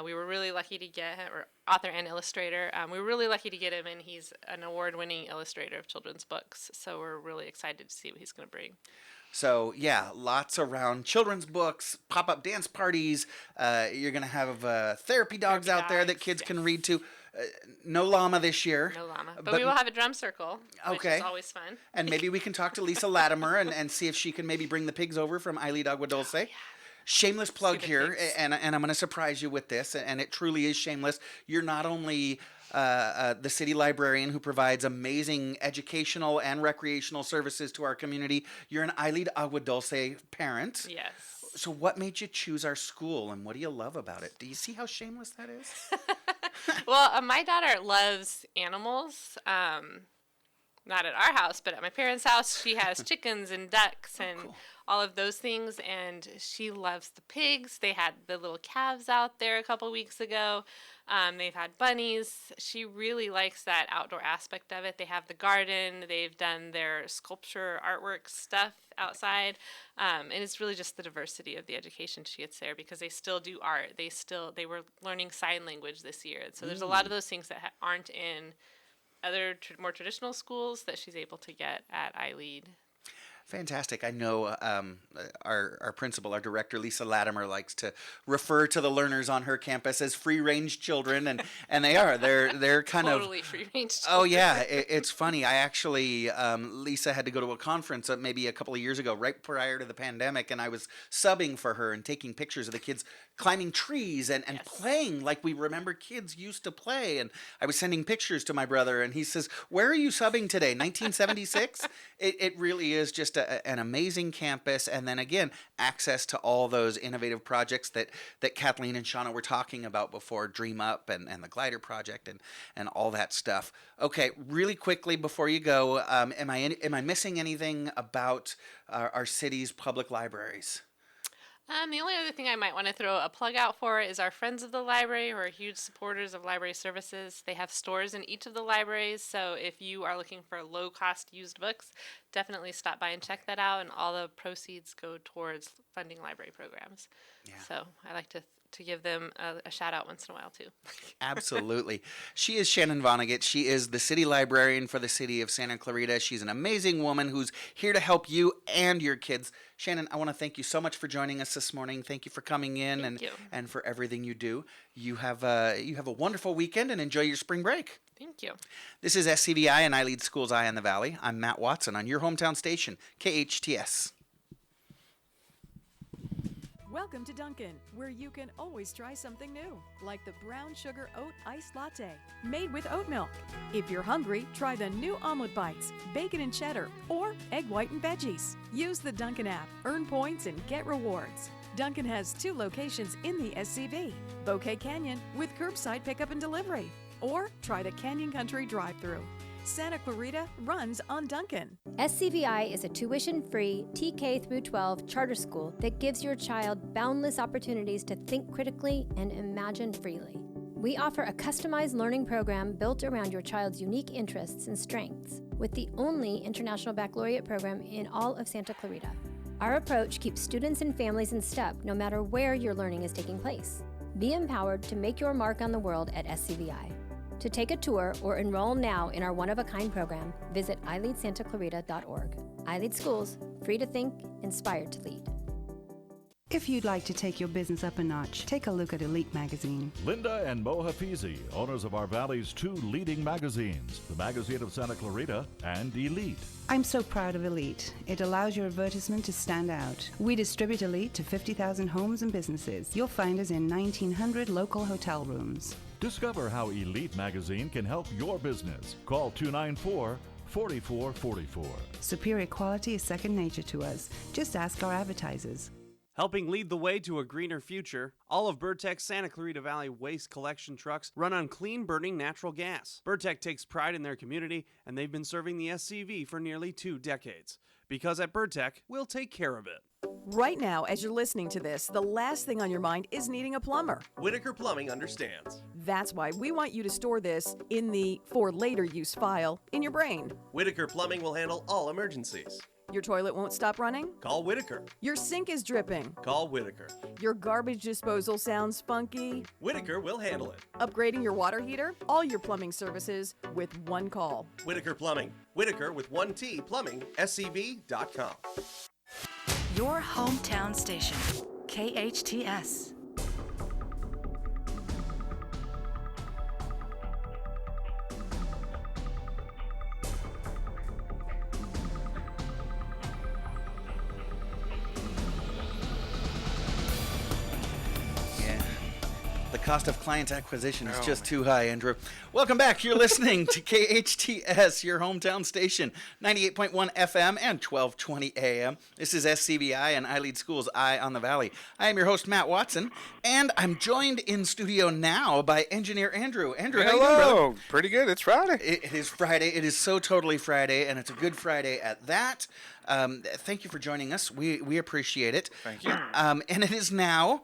Speaker 12: We were really lucky to get him, or author and illustrator. We were really lucky to get him, and he's an award-winning illustrator of children's books. So we're really excited to see what he's going to bring.
Speaker 1: So, yeah, lots around children's books, pop-up dance parties. You're going to have therapy dogs out there that kids can read to. No llama this year.
Speaker 12: No llama. But we will have a drum circle, which is always fun.
Speaker 1: And maybe we can talk to Lisa Latimer and see if she can maybe bring the pigs over from Ailid Agua Dulce. Oh, yeah. Shameless plug here, and I'm going to surprise you with this, and it truly is shameless. You're not only the city librarian who provides amazing educational and recreational services to our community, you're an Ailid Agua Dulce parent.
Speaker 12: Yes.
Speaker 1: So what made you choose our school, and what do you love about it? Do you see how shameless that is?
Speaker 12: Well, my daughter loves animals. Not at our house, but at my parents' house. She has chickens and ducks and all of those things, and she loves the pigs. They had the little calves out there a couple weeks ago. They've had bunnies. She really likes that outdoor aspect of it. They have the garden. They've done their sculpture, artwork stuff outside. And it's really just the diversity of the education she gets there, because they still do art. They were learning sign language this year. So there's a lot of those things that aren't in other more traditional schools that she's able to get at iLead.
Speaker 1: Fantastic. I know our principal, our director, Lisa Latimer, likes to refer to the learners on her campus as free-range children, and they are. They're kind
Speaker 12: totally
Speaker 1: of
Speaker 12: free-range children.
Speaker 1: Oh yeah, it's funny. I actually Lisa had to go to a conference maybe a couple of years ago, right prior to the pandemic, and I was subbing for her and taking pictures of the kids climbing trees and playing like we remember kids used to play. And I was sending pictures to my brother, and he says, "Where are you subbing today? 1976?" It really is just an amazing campus, and then again, access to all those innovative projects that Kathleen and Shauna were talking about before, Dream Up and the Glider Project and all that stuff. Okay, really quickly before you go, am I missing anything about our city's public libraries?
Speaker 12: The only other thing I might want to throw a plug out for is our Friends of the Library, who are huge supporters of library services. They have stores in each of the libraries, so if you are looking for low-cost used books, definitely stop by and check that out, and all the proceeds go towards funding library programs. Yeah. So I like to give them a shout out once in a while too.
Speaker 1: Absolutely. She is Shannon Vonnegut. She is the city librarian for the city of Santa Clarita. She's an amazing woman who's here to help you and your kids. Shannon, I want to thank you so much for joining us this morning. Thank you for coming in and for everything you do. You have a wonderful weekend and enjoy your spring break.
Speaker 12: Thank you.
Speaker 1: This is SCVI and iLead Schools Eye on the Valley. I'm Matt Watson on your hometown station, KHTS.
Speaker 17: Welcome to Dunkin', where you can always try something new, like the brown sugar oat iced latte, made with oat milk. If you're hungry, try the new omelet bites, bacon and cheddar, or egg white and veggies. Use the Dunkin' app, earn points, and get rewards. Dunkin' has 2 locations in the SCV, Bouquet Canyon with curbside pickup and delivery, or try the Canyon Country drive-thru. Santa Clarita runs on Dunkin'.
Speaker 11: SCVI is a tuition-free TK through 12 charter school that gives your child boundless opportunities to think critically and imagine freely. We offer a customized learning program built around your child's unique interests and strengths, with the only international baccalaureate program in all of Santa Clarita. Our approach keeps students and families in step no matter where your learning is taking place. Be empowered to make your mark on the world at SCVI. To take a tour or enroll now in our one-of-a-kind program, visit iLeadSantaClarita.org. iLead Schools, free to think, inspired to lead.
Speaker 16: If you'd like to take your business up a notch, take a look at Elite Magazine.
Speaker 18: Linda and Mo Hafizi, owners of our Valley's 2 leading magazines, the Magazine of Santa Clarita and Elite.
Speaker 16: I'm so proud of Elite. It allows your advertisement to stand out. We distribute Elite to 50,000 homes and businesses. You'll find us in 1,900 local hotel rooms.
Speaker 18: Discover how Elite Magazine can help your business. Call 294-4444.
Speaker 16: Superior quality is second nature to us. Just ask our advertisers.
Speaker 19: Helping lead the way to a greener future, all of Burtech's Santa Clarita Valley waste collection trucks run on clean-burning natural gas. Burtech takes pride in their community, and they've been serving the SCV for nearly 2 decades. Because at Burtech, we'll take care of it.
Speaker 17: Right now, as you're listening to this, the last thing on your mind is needing a plumber.
Speaker 13: Whitaker Plumbing understands.
Speaker 17: That's why we want you to store this in the for later use file in your brain.
Speaker 13: Whitaker Plumbing will handle all emergencies.
Speaker 17: Your toilet won't stop running?
Speaker 13: Call Whitaker.
Speaker 17: Your sink is dripping?
Speaker 13: Call Whitaker.
Speaker 17: Your garbage disposal sounds funky?
Speaker 13: Whitaker will handle it.
Speaker 17: Upgrading your water heater? All your plumbing services with one call.
Speaker 13: Whitaker Plumbing. Whitaker with 1T Plumbing, SCV.com.
Speaker 17: Your hometown station, KHTS.
Speaker 1: The cost of client acquisition is just too high, Andrew. Welcome back. You're listening to KHTS, your hometown station, 98.1 FM and 1220 AM. This is SCVI and iLead Schools Eye on the Valley. I am your host, Matt Watson, and I'm joined in studio now by engineer Andrew. Andrew, how you doing, brother?
Speaker 21: Pretty good. It's Friday.
Speaker 1: It is Friday. It is so totally Friday, and it's a good Friday at that. Thank you for joining us. We appreciate it.
Speaker 21: Thank you.
Speaker 1: And it is now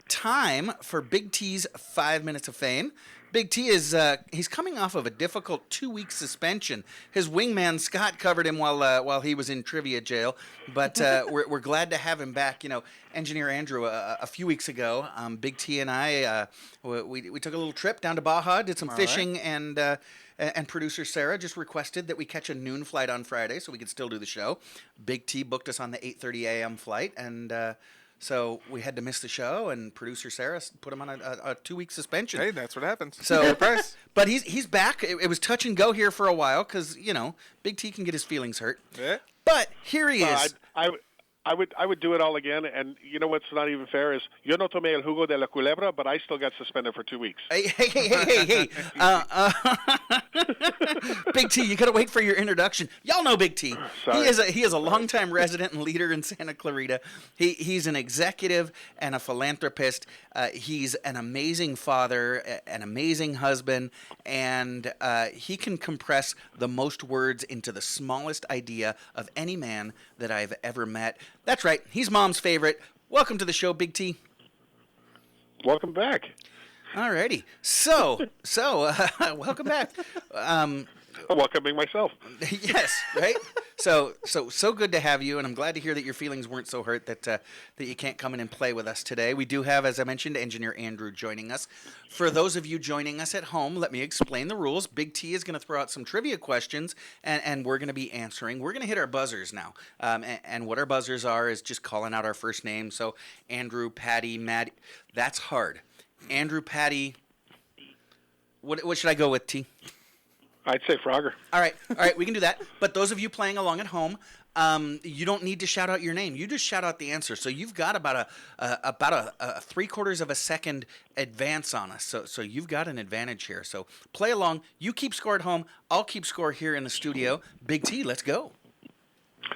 Speaker 1: time for Big T's 5 Minutes of Fame. Big T is he's coming off of a difficult 2-week suspension. His wingman Scott covered him while he was in trivia jail, but we're glad to have him back. You know, Engineer Andrew, a few weeks ago, Big T and I we took a little trip down to Baja, did some fishing, and producer Sarah just requested that we catch a noon flight on Friday so we could still do the show. Big T booked us on the 8:30 a.m. flight, and so we had to miss the show, and producer Sarah put him on a 2-week suspension.
Speaker 7: Hey, that's what happens.
Speaker 1: So, but he's back. It was touch and go here for a while because, you know, Big T can get his feelings hurt.
Speaker 7: Yeah.
Speaker 1: But here he is.
Speaker 21: I would do it all again, and you know what's not even fair is yo no tomé el jugo de la culebra, but I still got suspended for 2 weeks.
Speaker 1: Hey. Big T, you gotta wait for your introduction. Y'all know Big T.
Speaker 21: Sorry.
Speaker 1: He is a longtime resident and leader in Santa Clarita. He's an executive and a philanthropist. He's an amazing father, an amazing husband, and he can compress the most words into the smallest idea of any man that I've ever met. That's right. He's Mom's favorite. Welcome to the show, Big T.
Speaker 21: Welcome back.
Speaker 1: Alrighty. So, welcome back.
Speaker 21: I'm welcoming myself.
Speaker 1: Yes, right? So good to have you, and I'm glad to hear that your feelings weren't so hurt that you can't come in and play with us today. We do have, as I mentioned, Engineer Andrew joining us. For those of you joining us at home, let me explain the rules. Big T is going to throw out some trivia questions, and we're going to be answering. We're going to hit our buzzers now, and what our buzzers are is just calling out our first name. So Andrew, Patty, Maddie. That's hard. Andrew, Patty. What should I go with, T?
Speaker 21: I'd say Frogger.
Speaker 1: All right, we can do that. But those of you playing along at home, you don't need to shout out your name. You just shout out the answer. So you've got about a 3/4 of a second advance on us. So you've got an advantage here. So play along. You keep score at home. I'll keep score here in the studio. Big T, let's go.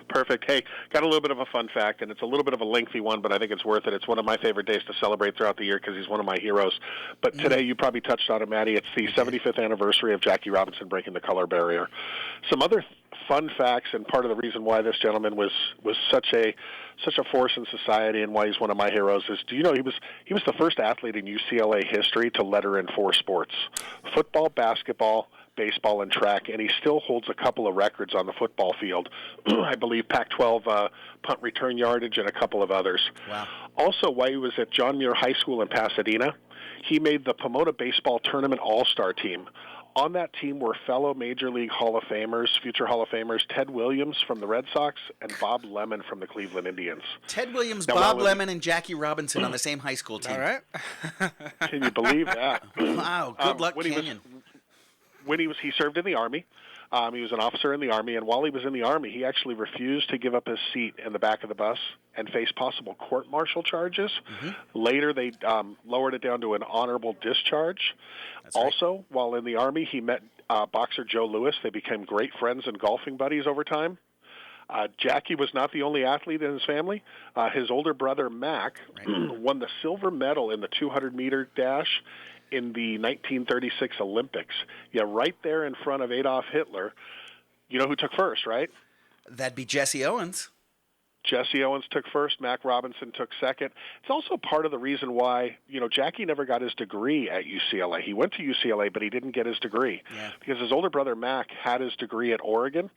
Speaker 21: Perfect. Hey, got a little bit of a fun fact, and it's a little bit of a lengthy one, but I think it's worth it. It's one of my favorite days to celebrate throughout the year because he's one of my heroes. But today, you probably touched on it, Maddie. It's the 75th anniversary of Jackie Robinson breaking the color barrier. Some other fun facts, and part of the reason why this gentleman was such a force in society and why he's one of my heroes is, do you know he was the first athlete in UCLA history to letter in 4 sports: football, basketball, baseball, and track, and he still holds a couple of records on the football field. I believe Pac-12 punt return yardage and a couple of others.
Speaker 1: Wow.
Speaker 21: Also, while he was at John Muir High School in Pasadena, he made the Pomona Baseball Tournament All-Star team. On that team were fellow Major League Hall of Famers, future Hall of Famers, Ted Williams from the Red Sox and Bob Lemon from the Cleveland Indians.
Speaker 1: Ted Williams, Bob Lemon, and Jackie Robinson on the same high school team.
Speaker 7: All right.
Speaker 21: Can you believe that?
Speaker 1: Wow. Good luck, Canyon.
Speaker 21: He served in the Army. He was an officer in the Army, and while he was in the Army, he actually refused to give up his seat in the back of the bus and face possible court-martial charges. Mm-hmm. Later, they lowered it down to an honorable discharge.
Speaker 1: That's
Speaker 21: also, while in the Army, he met boxer Joe Louis. They became great friends and golfing buddies over time. Jackie was not the only athlete in his family. His older brother, Mac, won the silver medal in the 200-meter dash in the 1936 Olympics. Yeah, right there in front of Adolf Hitler. You know who took first, right?
Speaker 1: That'd be Jesse Owens.
Speaker 21: Jesse Owens took first. Mac Robinson took second. It's also part of the reason why, Jackie never got his degree at UCLA. He went to UCLA, but he didn't get his degree because his older brother, Mac, had his degree at Oregon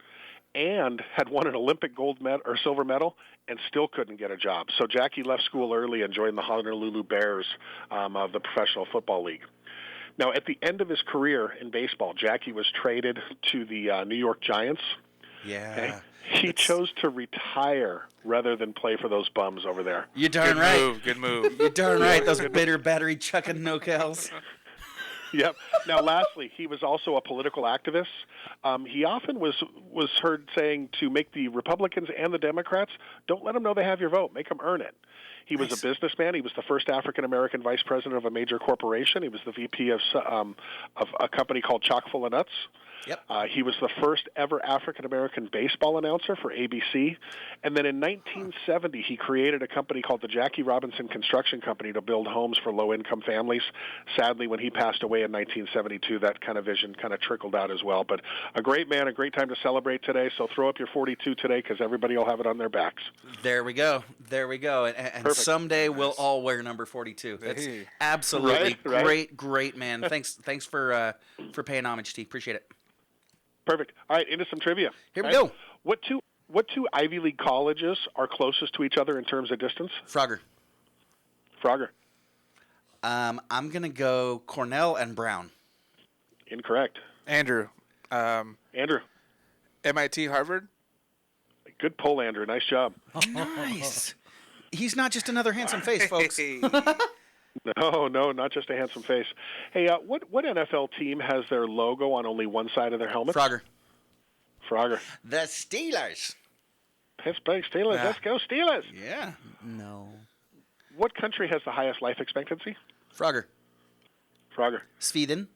Speaker 21: and had won an Olympic gold medal or silver medal and still couldn't get a job. So Jackie left school early and joined the Honolulu Bears of the Professional Football League. Now, at the end of his career in baseball, Jackie was traded to the New York Giants.
Speaker 1: Yeah.
Speaker 21: Okay? He chose to retire rather than play for those bums over there.
Speaker 1: You're darn right.
Speaker 7: Good move.
Speaker 1: You're darn right. Those bitter battery chucking no-calls.
Speaker 21: Yep. Now, lastly, he was also a political activist. He often was heard saying to make the Republicans and the Democrats, don't let them know they have your vote. Make them earn it. He was a businessman. He was the first African-American vice president of a major corporation. He was the VP of a company called Chock-full of Nuts.
Speaker 1: Yep.
Speaker 21: He was the first ever African-American baseball announcer for ABC. And then in 1970, he created a company called the Jackie Robinson Construction Company to build homes for low-income families. Sadly, when he passed away in 1972, that kind of vision kind of trickled out as well. But a great man, a great time to celebrate today. So throw up your 42 today because everybody will have it on their backs.
Speaker 1: There we go. There we go. And someday we'll all wear number 42. That's
Speaker 4: Hey.
Speaker 1: absolutely
Speaker 21: Right.
Speaker 1: great, man. Thanks for paying homage, T. Appreciate it.
Speaker 21: Perfect. All right, into some trivia.
Speaker 1: Here we go.
Speaker 21: What two Ivy League colleges are closest to each other in terms of distance?
Speaker 1: Frogger. I'm going to go Cornell and Brown.
Speaker 21: Incorrect.
Speaker 4: Andrew.
Speaker 21: Andrew.
Speaker 4: MIT, Harvard.
Speaker 21: Good pull, Andrew. Nice job.
Speaker 1: Nice. He's not just another handsome face, folks.
Speaker 21: No, not just a handsome face. Hey, what NFL team has their logo on only one side of their helmet?
Speaker 1: Frogger.
Speaker 21: The
Speaker 1: Steelers.
Speaker 21: Pittsburgh Steelers.
Speaker 1: Yeah.
Speaker 21: Let's go Steelers.
Speaker 1: Yeah.
Speaker 7: No.
Speaker 21: What country has the highest life expectancy?
Speaker 1: Frogger.
Speaker 21: Sweden.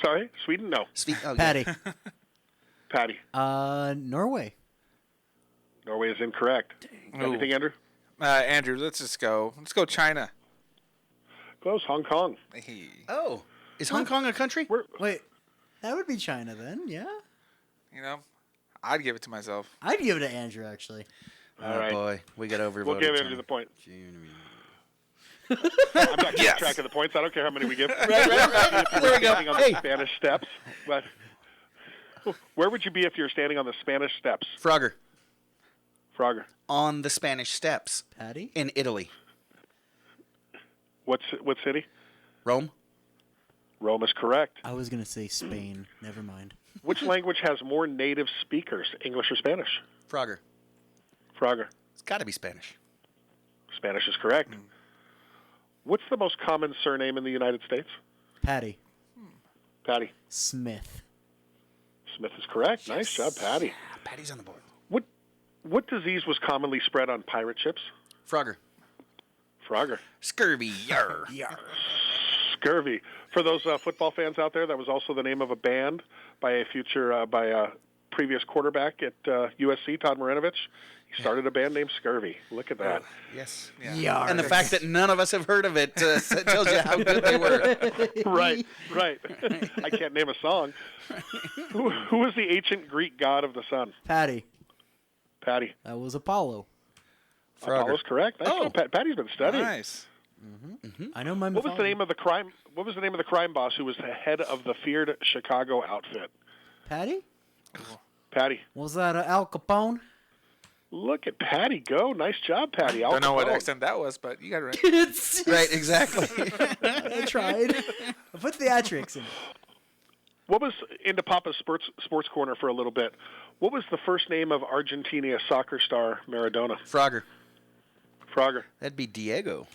Speaker 21: Sorry, Sweden? No.
Speaker 7: Patty.
Speaker 21: Patty.
Speaker 7: Norway.
Speaker 21: Norway is incorrect. Anything, Andrew?
Speaker 4: Andrew, let's go China.
Speaker 21: Close. Hong Kong.
Speaker 4: Hey.
Speaker 1: Oh, is Hong Kong a country?
Speaker 7: Wait, that would be China then, yeah?
Speaker 4: You know, I'd give it to myself.
Speaker 7: I'd give it to Andrew, actually.
Speaker 21: All right.
Speaker 1: Boy, we got overvoted.
Speaker 21: We'll give Andrew the point. I'm not keeping track of the points. I don't care how many we give.
Speaker 1: Right. There we go.
Speaker 21: On the Spanish steps, but where would you be if you're standing on the Spanish steps?
Speaker 1: Frogger.
Speaker 2: on the Spanish Steps.
Speaker 7: Patty?
Speaker 2: In Italy.
Speaker 21: What city?
Speaker 2: Rome.
Speaker 21: Rome is correct.
Speaker 7: I was going to say Spain. Never mind.
Speaker 21: Which language has more native speakers, English or Spanish?
Speaker 2: Frogger.
Speaker 21: Frogger.
Speaker 2: It's got to be Spanish.
Speaker 21: Spanish is correct. What's the most common surname in the United States?
Speaker 7: Patty.
Speaker 21: Patty.
Speaker 7: Smith.
Speaker 21: Smith is correct. Nice job, Patty.
Speaker 2: Patty's on the board.
Speaker 21: What disease was commonly spread on pirate ships?
Speaker 2: Frogger.
Speaker 21: Frogger.
Speaker 2: Scurvy. Yarr.
Speaker 21: Scurvy. For those football fans out there, that was also the name of a band by a previous quarterback at USC, Todd Marinovich. He started a band named Scurvy. Look at that.
Speaker 2: Yes.
Speaker 21: Yeah.
Speaker 2: And the fact that none of us have heard of it tells you how good they were.
Speaker 21: Right. I can't name a song. Who was the ancient Greek god of the sun?
Speaker 7: Patty.
Speaker 21: That
Speaker 7: was Apollo.
Speaker 21: Apollo's correct. Nice job. Patty's been studying.
Speaker 4: Nice.
Speaker 7: I know my.
Speaker 21: What was the name of the crime? What was the name of the crime boss who was the head of the feared Chicago outfit?
Speaker 7: Patty.
Speaker 21: Was
Speaker 7: that Al Capone?
Speaker 21: Look at Patty go. Nice job, Patty.
Speaker 4: Don't know what accent that was, but you got it right.
Speaker 2: Right, exactly.
Speaker 7: I tried. I put theatrics in it.
Speaker 21: What was into Papa's sports corner for a little bit? What was the first name of Argentina soccer star Maradona?
Speaker 2: Frogger.
Speaker 21: That'd
Speaker 2: be Diego.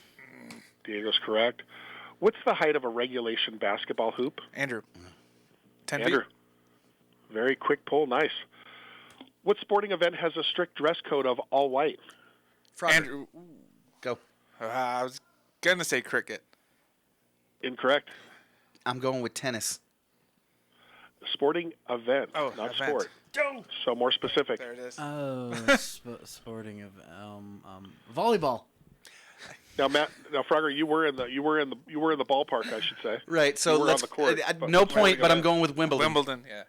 Speaker 21: Diego's correct. What's the height of a regulation basketball hoop?
Speaker 4: Andrew. 10
Speaker 21: Andrew.
Speaker 4: feet.
Speaker 21: Very quick pull. Nice. What sporting event has a strict dress code of all white?
Speaker 2: Frogger.
Speaker 4: Andrew.
Speaker 2: Go.
Speaker 4: I was going to say cricket.
Speaker 21: Incorrect.
Speaker 2: I'm going with tennis.
Speaker 21: Sporting event, not sport. So more specific.
Speaker 4: There it is.
Speaker 7: Oh, sporting of volleyball.
Speaker 21: Now, Frogger, you were in the ballpark, I should say.
Speaker 2: Right. So
Speaker 21: you were on
Speaker 2: let's
Speaker 21: the court,
Speaker 2: no point, but I'm going with Wimbledon.
Speaker 4: Wimbledon, yeah.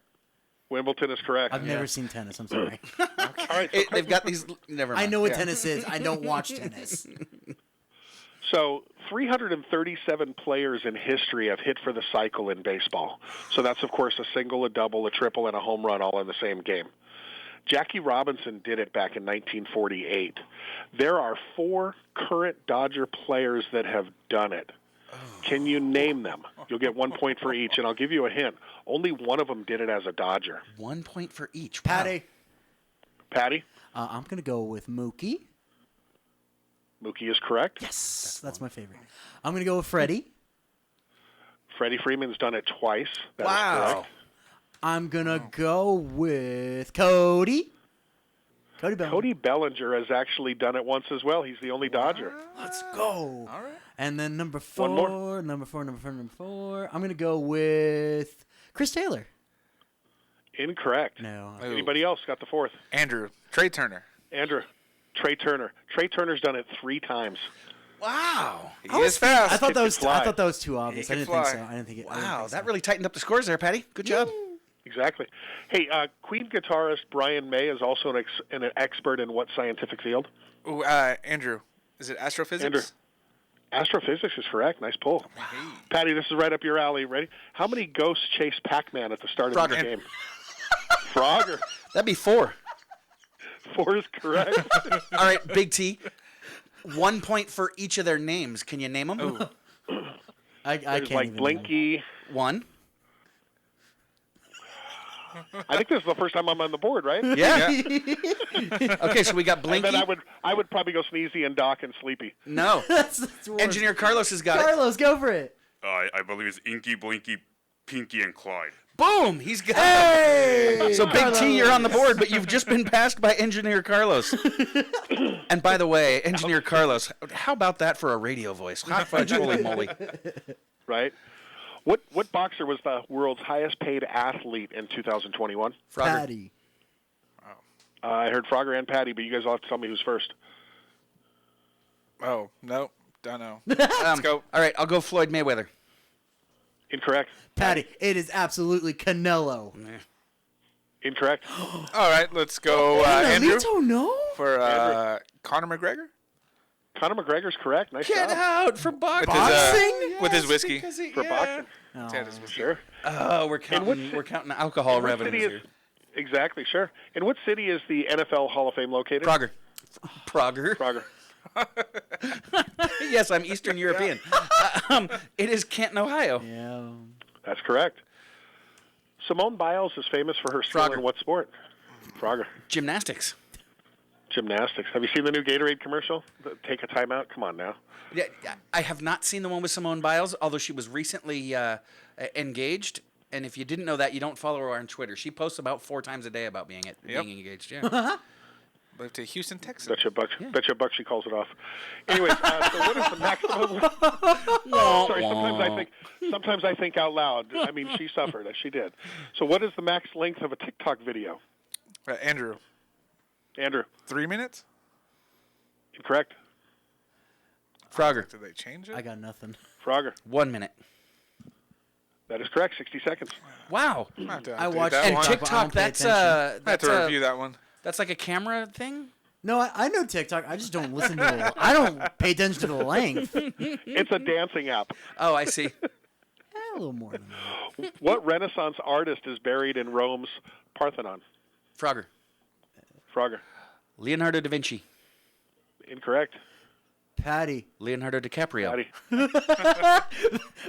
Speaker 21: Wimbledon is correct.
Speaker 7: I've never seen tennis. I'm sorry.
Speaker 21: All right. So
Speaker 2: They've got these. Never mind.
Speaker 7: I know what tennis is. I don't watch tennis.
Speaker 21: So 337 players in history have hit for the cycle in baseball. So that's, of course, a single, a double, a triple, and a home run all in the same game. Jackie Robinson did it back in 1948. There are 4 current Dodger players that have done it. Can you name them? You'll get 1 point for each, and I'll give you a hint. Only one of them did it as a Dodger.
Speaker 2: 1 point for each.
Speaker 7: Patty.
Speaker 21: I'm
Speaker 7: going to go with Mookie.
Speaker 21: Mookie is correct.
Speaker 7: Yes, that's my favorite. I'm going to go with Freddie.
Speaker 21: Freddie Freeman's done it twice. That is correct.
Speaker 7: I'm going to go with Cody.
Speaker 21: Cody Bellinger has actually done it once as well. He's the only Dodger.
Speaker 7: Let's go.
Speaker 4: All right.
Speaker 7: And then number
Speaker 21: One more.
Speaker 7: four. I'm going to go with Chris Taylor.
Speaker 21: Incorrect.
Speaker 7: No.
Speaker 21: Anybody else got the fourth?
Speaker 4: Andrew. Trey Turner.
Speaker 21: Trey Turner. Trey Turner's done it 3 times.
Speaker 2: Wow.
Speaker 4: He is fast.
Speaker 7: I thought that was
Speaker 21: fly.
Speaker 7: too obvious. I didn't think so. I didn't think it.
Speaker 2: Wow, that really tightened up the scores there, Patty. Good job.
Speaker 21: Exactly. Hey, Queen guitarist Brian May is also an expert in what scientific field?
Speaker 4: Ooh, Andrew. Is it astrophysics?
Speaker 21: Andrew. Astrophysics is correct. Nice pull. Patty, this is right up your alley. Ready? How many ghosts chase Pac-Man at the start of the game? Frogger.
Speaker 1: That'd be 4.
Speaker 21: 4 is correct.
Speaker 1: All right, Big T. 1 point for each of their names. Can you name them?
Speaker 7: I
Speaker 21: There's
Speaker 7: can't
Speaker 21: like
Speaker 7: even
Speaker 21: Blinky.
Speaker 1: 1.
Speaker 21: I think this is the first time I'm on the board, right?
Speaker 1: Yeah. Okay, so we got Blinky.
Speaker 21: And then I would probably go Sneezy and Doc and Sleepy.
Speaker 1: No.
Speaker 7: That's worse.
Speaker 1: Engineer Carlos has got
Speaker 7: Carlos, go for it.
Speaker 9: I believe it's Inky, Blinky, Pinky, and Clyde.
Speaker 1: Boom! He's got
Speaker 7: Hey!
Speaker 1: So Big T, you're on the board, but you've just been passed by Engineer Carlos. And by the way, Engineer Carlos, how about that for a radio voice? Hot fudge, holy moly.
Speaker 21: Right? What boxer was the world's highest paid athlete in 2021?
Speaker 1: Frogger.
Speaker 7: Patty.
Speaker 21: I heard Frogger and Patty, but you guys all have to tell me who's first.
Speaker 4: Oh, no. Don't know. Let's go.
Speaker 1: All right, I'll go Floyd Mayweather.
Speaker 21: Incorrect.
Speaker 7: Patty, it is absolutely Canelo.
Speaker 21: Incorrect.
Speaker 4: All right, let's go, Andrew.
Speaker 7: No?
Speaker 4: For Conor McGregor?
Speaker 21: Conor McGregor's correct. Nice
Speaker 1: Get
Speaker 21: job.
Speaker 1: out for boxing.
Speaker 4: With his whiskey.
Speaker 21: For boxing. Sure.
Speaker 1: Oh, we're counting alcohol revenues here.
Speaker 21: Exactly, sure. In what city is the NFL Hall of Fame located?
Speaker 1: Prager.
Speaker 21: Prager.
Speaker 1: Yes, I'm Eastern European. It is Canton, Ohio.
Speaker 7: Yeah.
Speaker 21: That's correct. Simone Biles is famous for her skill in what sport? Frogger.
Speaker 1: Gymnastics.
Speaker 21: Gymnastics. Have you seen the new Gatorade commercial? Take a timeout? Come on now.
Speaker 1: Yeah, I have not seen the one with Simone Biles, although she was recently engaged. And if you didn't know that, you don't follow her on Twitter. She posts about 4 times a day about being engaged. Yeah.
Speaker 4: Moved to Houston, Texas.
Speaker 21: Bet you a buck she calls it off. Anyways, so what is the maximum? Sorry, sometimes I think out loud. I mean, she suffered. She did. So what is the max length of a TikTok video?
Speaker 4: Andrew. 3 minutes?
Speaker 21: Incorrect.
Speaker 1: Frogger.
Speaker 4: Did they change it?
Speaker 7: I got nothing.
Speaker 21: Frogger.
Speaker 1: 1 minute.
Speaker 21: That is correct. 60 seconds.
Speaker 1: Wow.
Speaker 7: I watched
Speaker 1: that and
Speaker 7: one.
Speaker 1: TikTok. That's
Speaker 4: I have to review that one.
Speaker 1: That's like a camera thing.
Speaker 7: No, I know TikTok. I just don't listen to it. I don't pay attention to the length.
Speaker 21: It's a dancing app.
Speaker 1: Oh, I see.
Speaker 7: A little more than that.
Speaker 21: What Renaissance artist is buried in Rome's Parthenon?
Speaker 1: Frogger. Leonardo da Vinci.
Speaker 21: Incorrect.
Speaker 7: Patty.
Speaker 1: Leonardo DiCaprio.
Speaker 21: Patty.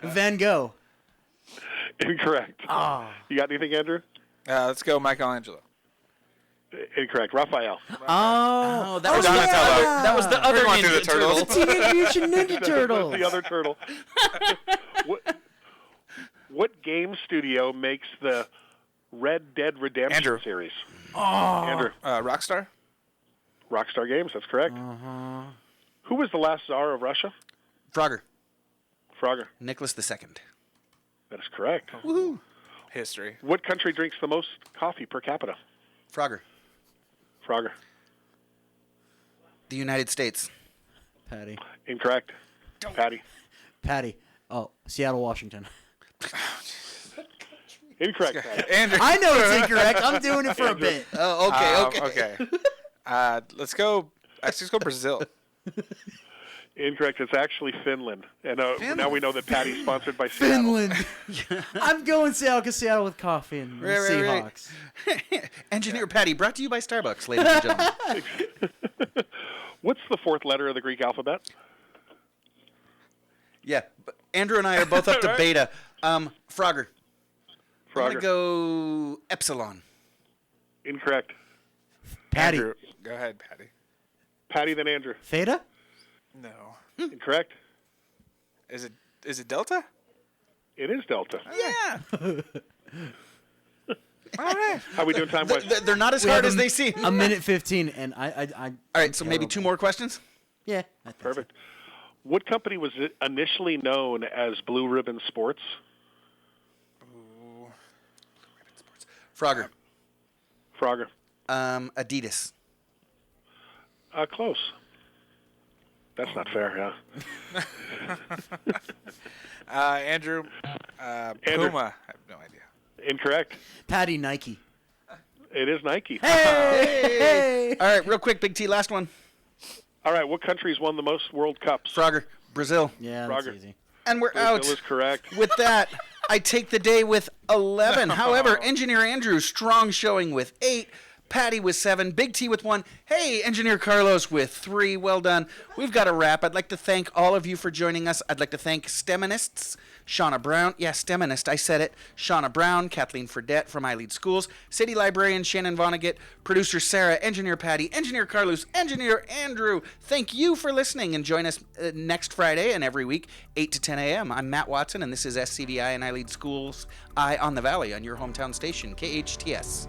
Speaker 7: Van Gogh.
Speaker 21: Incorrect.
Speaker 7: Ah.
Speaker 21: You got anything, Andrew?
Speaker 4: Let's go Michelangelo.
Speaker 21: Incorrect. Raphael.
Speaker 7: Oh,
Speaker 1: that was
Speaker 21: Donatello.
Speaker 1: That was the other
Speaker 4: Ninja
Speaker 1: Ninja
Speaker 4: Turtles.
Speaker 1: Turtle.
Speaker 7: Teenage Mutant Ninja Turtles.
Speaker 21: The other turtle. What game studio makes the Red Dead Redemption
Speaker 4: Andrew.
Speaker 21: series?
Speaker 7: Oh.
Speaker 21: Andrew.
Speaker 4: Rockstar?
Speaker 21: Rockstar Games, that's correct. Who was the last Tsar of Russia?
Speaker 1: Frogger.
Speaker 21: Nicholas
Speaker 1: II.
Speaker 21: That is correct.
Speaker 1: Woohoo.
Speaker 4: History.
Speaker 21: What country drinks the most coffee per capita?
Speaker 1: Frogger. The United States.
Speaker 7: Patty.
Speaker 21: Incorrect. Patty.
Speaker 7: Oh, Seattle, Washington.
Speaker 21: Incorrect. Patty.
Speaker 4: Andrew.
Speaker 7: I know it's incorrect. I'm doing it for a bit.
Speaker 1: Oh, okay.
Speaker 4: Let's go Brazil.
Speaker 21: Incorrect. It's actually Finland. And now we know that Patty's sponsored by Seattle.
Speaker 7: Finland. I'm going Seattle because Seattle with coffee and the Seahawks.
Speaker 1: Right. Engineer Patty, brought to you by Starbucks, ladies and gentlemen.
Speaker 21: What's the 4th letter of the Greek alphabet?
Speaker 1: Yeah, but Andrew and I are both up to beta. Frogger. I'm going to go Epsilon.
Speaker 21: Incorrect.
Speaker 7: Patty.
Speaker 4: Andrew. Go ahead, Patty.
Speaker 21: Patty, then Andrew.
Speaker 7: Theta?
Speaker 4: No.
Speaker 21: Incorrect.
Speaker 4: Is it Delta?
Speaker 21: It is Delta.
Speaker 1: Yeah.
Speaker 4: All right.
Speaker 21: How are we doing time-wise?
Speaker 1: They're not as hard as they seem.
Speaker 7: A minute 15, and I
Speaker 1: All right, so maybe 2 more questions?
Speaker 7: Yeah. I think
Speaker 21: Perfect. What company was initially known as Blue Ribbon Sports?
Speaker 4: Ooh.
Speaker 1: Frogger.
Speaker 21: Adidas. Close. That's not fair,
Speaker 4: yeah. Andrew.
Speaker 21: Andrew.
Speaker 4: Puma. I have no idea.
Speaker 21: Incorrect.
Speaker 7: Patty, Nike.
Speaker 21: It is Nike.
Speaker 1: Hey! All right, real quick, Big T, last one.
Speaker 21: All right, what country's won the most World Cups?
Speaker 1: Frogger, Brazil.
Speaker 7: Yeah,
Speaker 21: Frogger.
Speaker 7: that's easy.
Speaker 1: And we're
Speaker 21: Brazil
Speaker 1: out.
Speaker 21: is correct.
Speaker 1: With that, I take the day with 11. However, Engineer Andrew, strong showing with 8. Patty with 7. Big T with 1. Hey, Engineer Carlos with 3. Well done. We've got a wrap. I'd like to thank all of you for joining us. I'd like to thank STEMinists, Shauna Brown. Yeah, STEMinist, I said it. Shauna Brown, Kathleen Ferdette from iLead Schools, City Librarian Shannon Vonnegut, Producer Sarah, Engineer Patty, Engineer Carlos, Engineer Andrew. Thank you for listening, and join us next Friday and every week, 8 to 10 a.m. I'm Matt Watson, and this is SCVI and iLead Schools, Eye on the Valley on your hometown station, KHTS.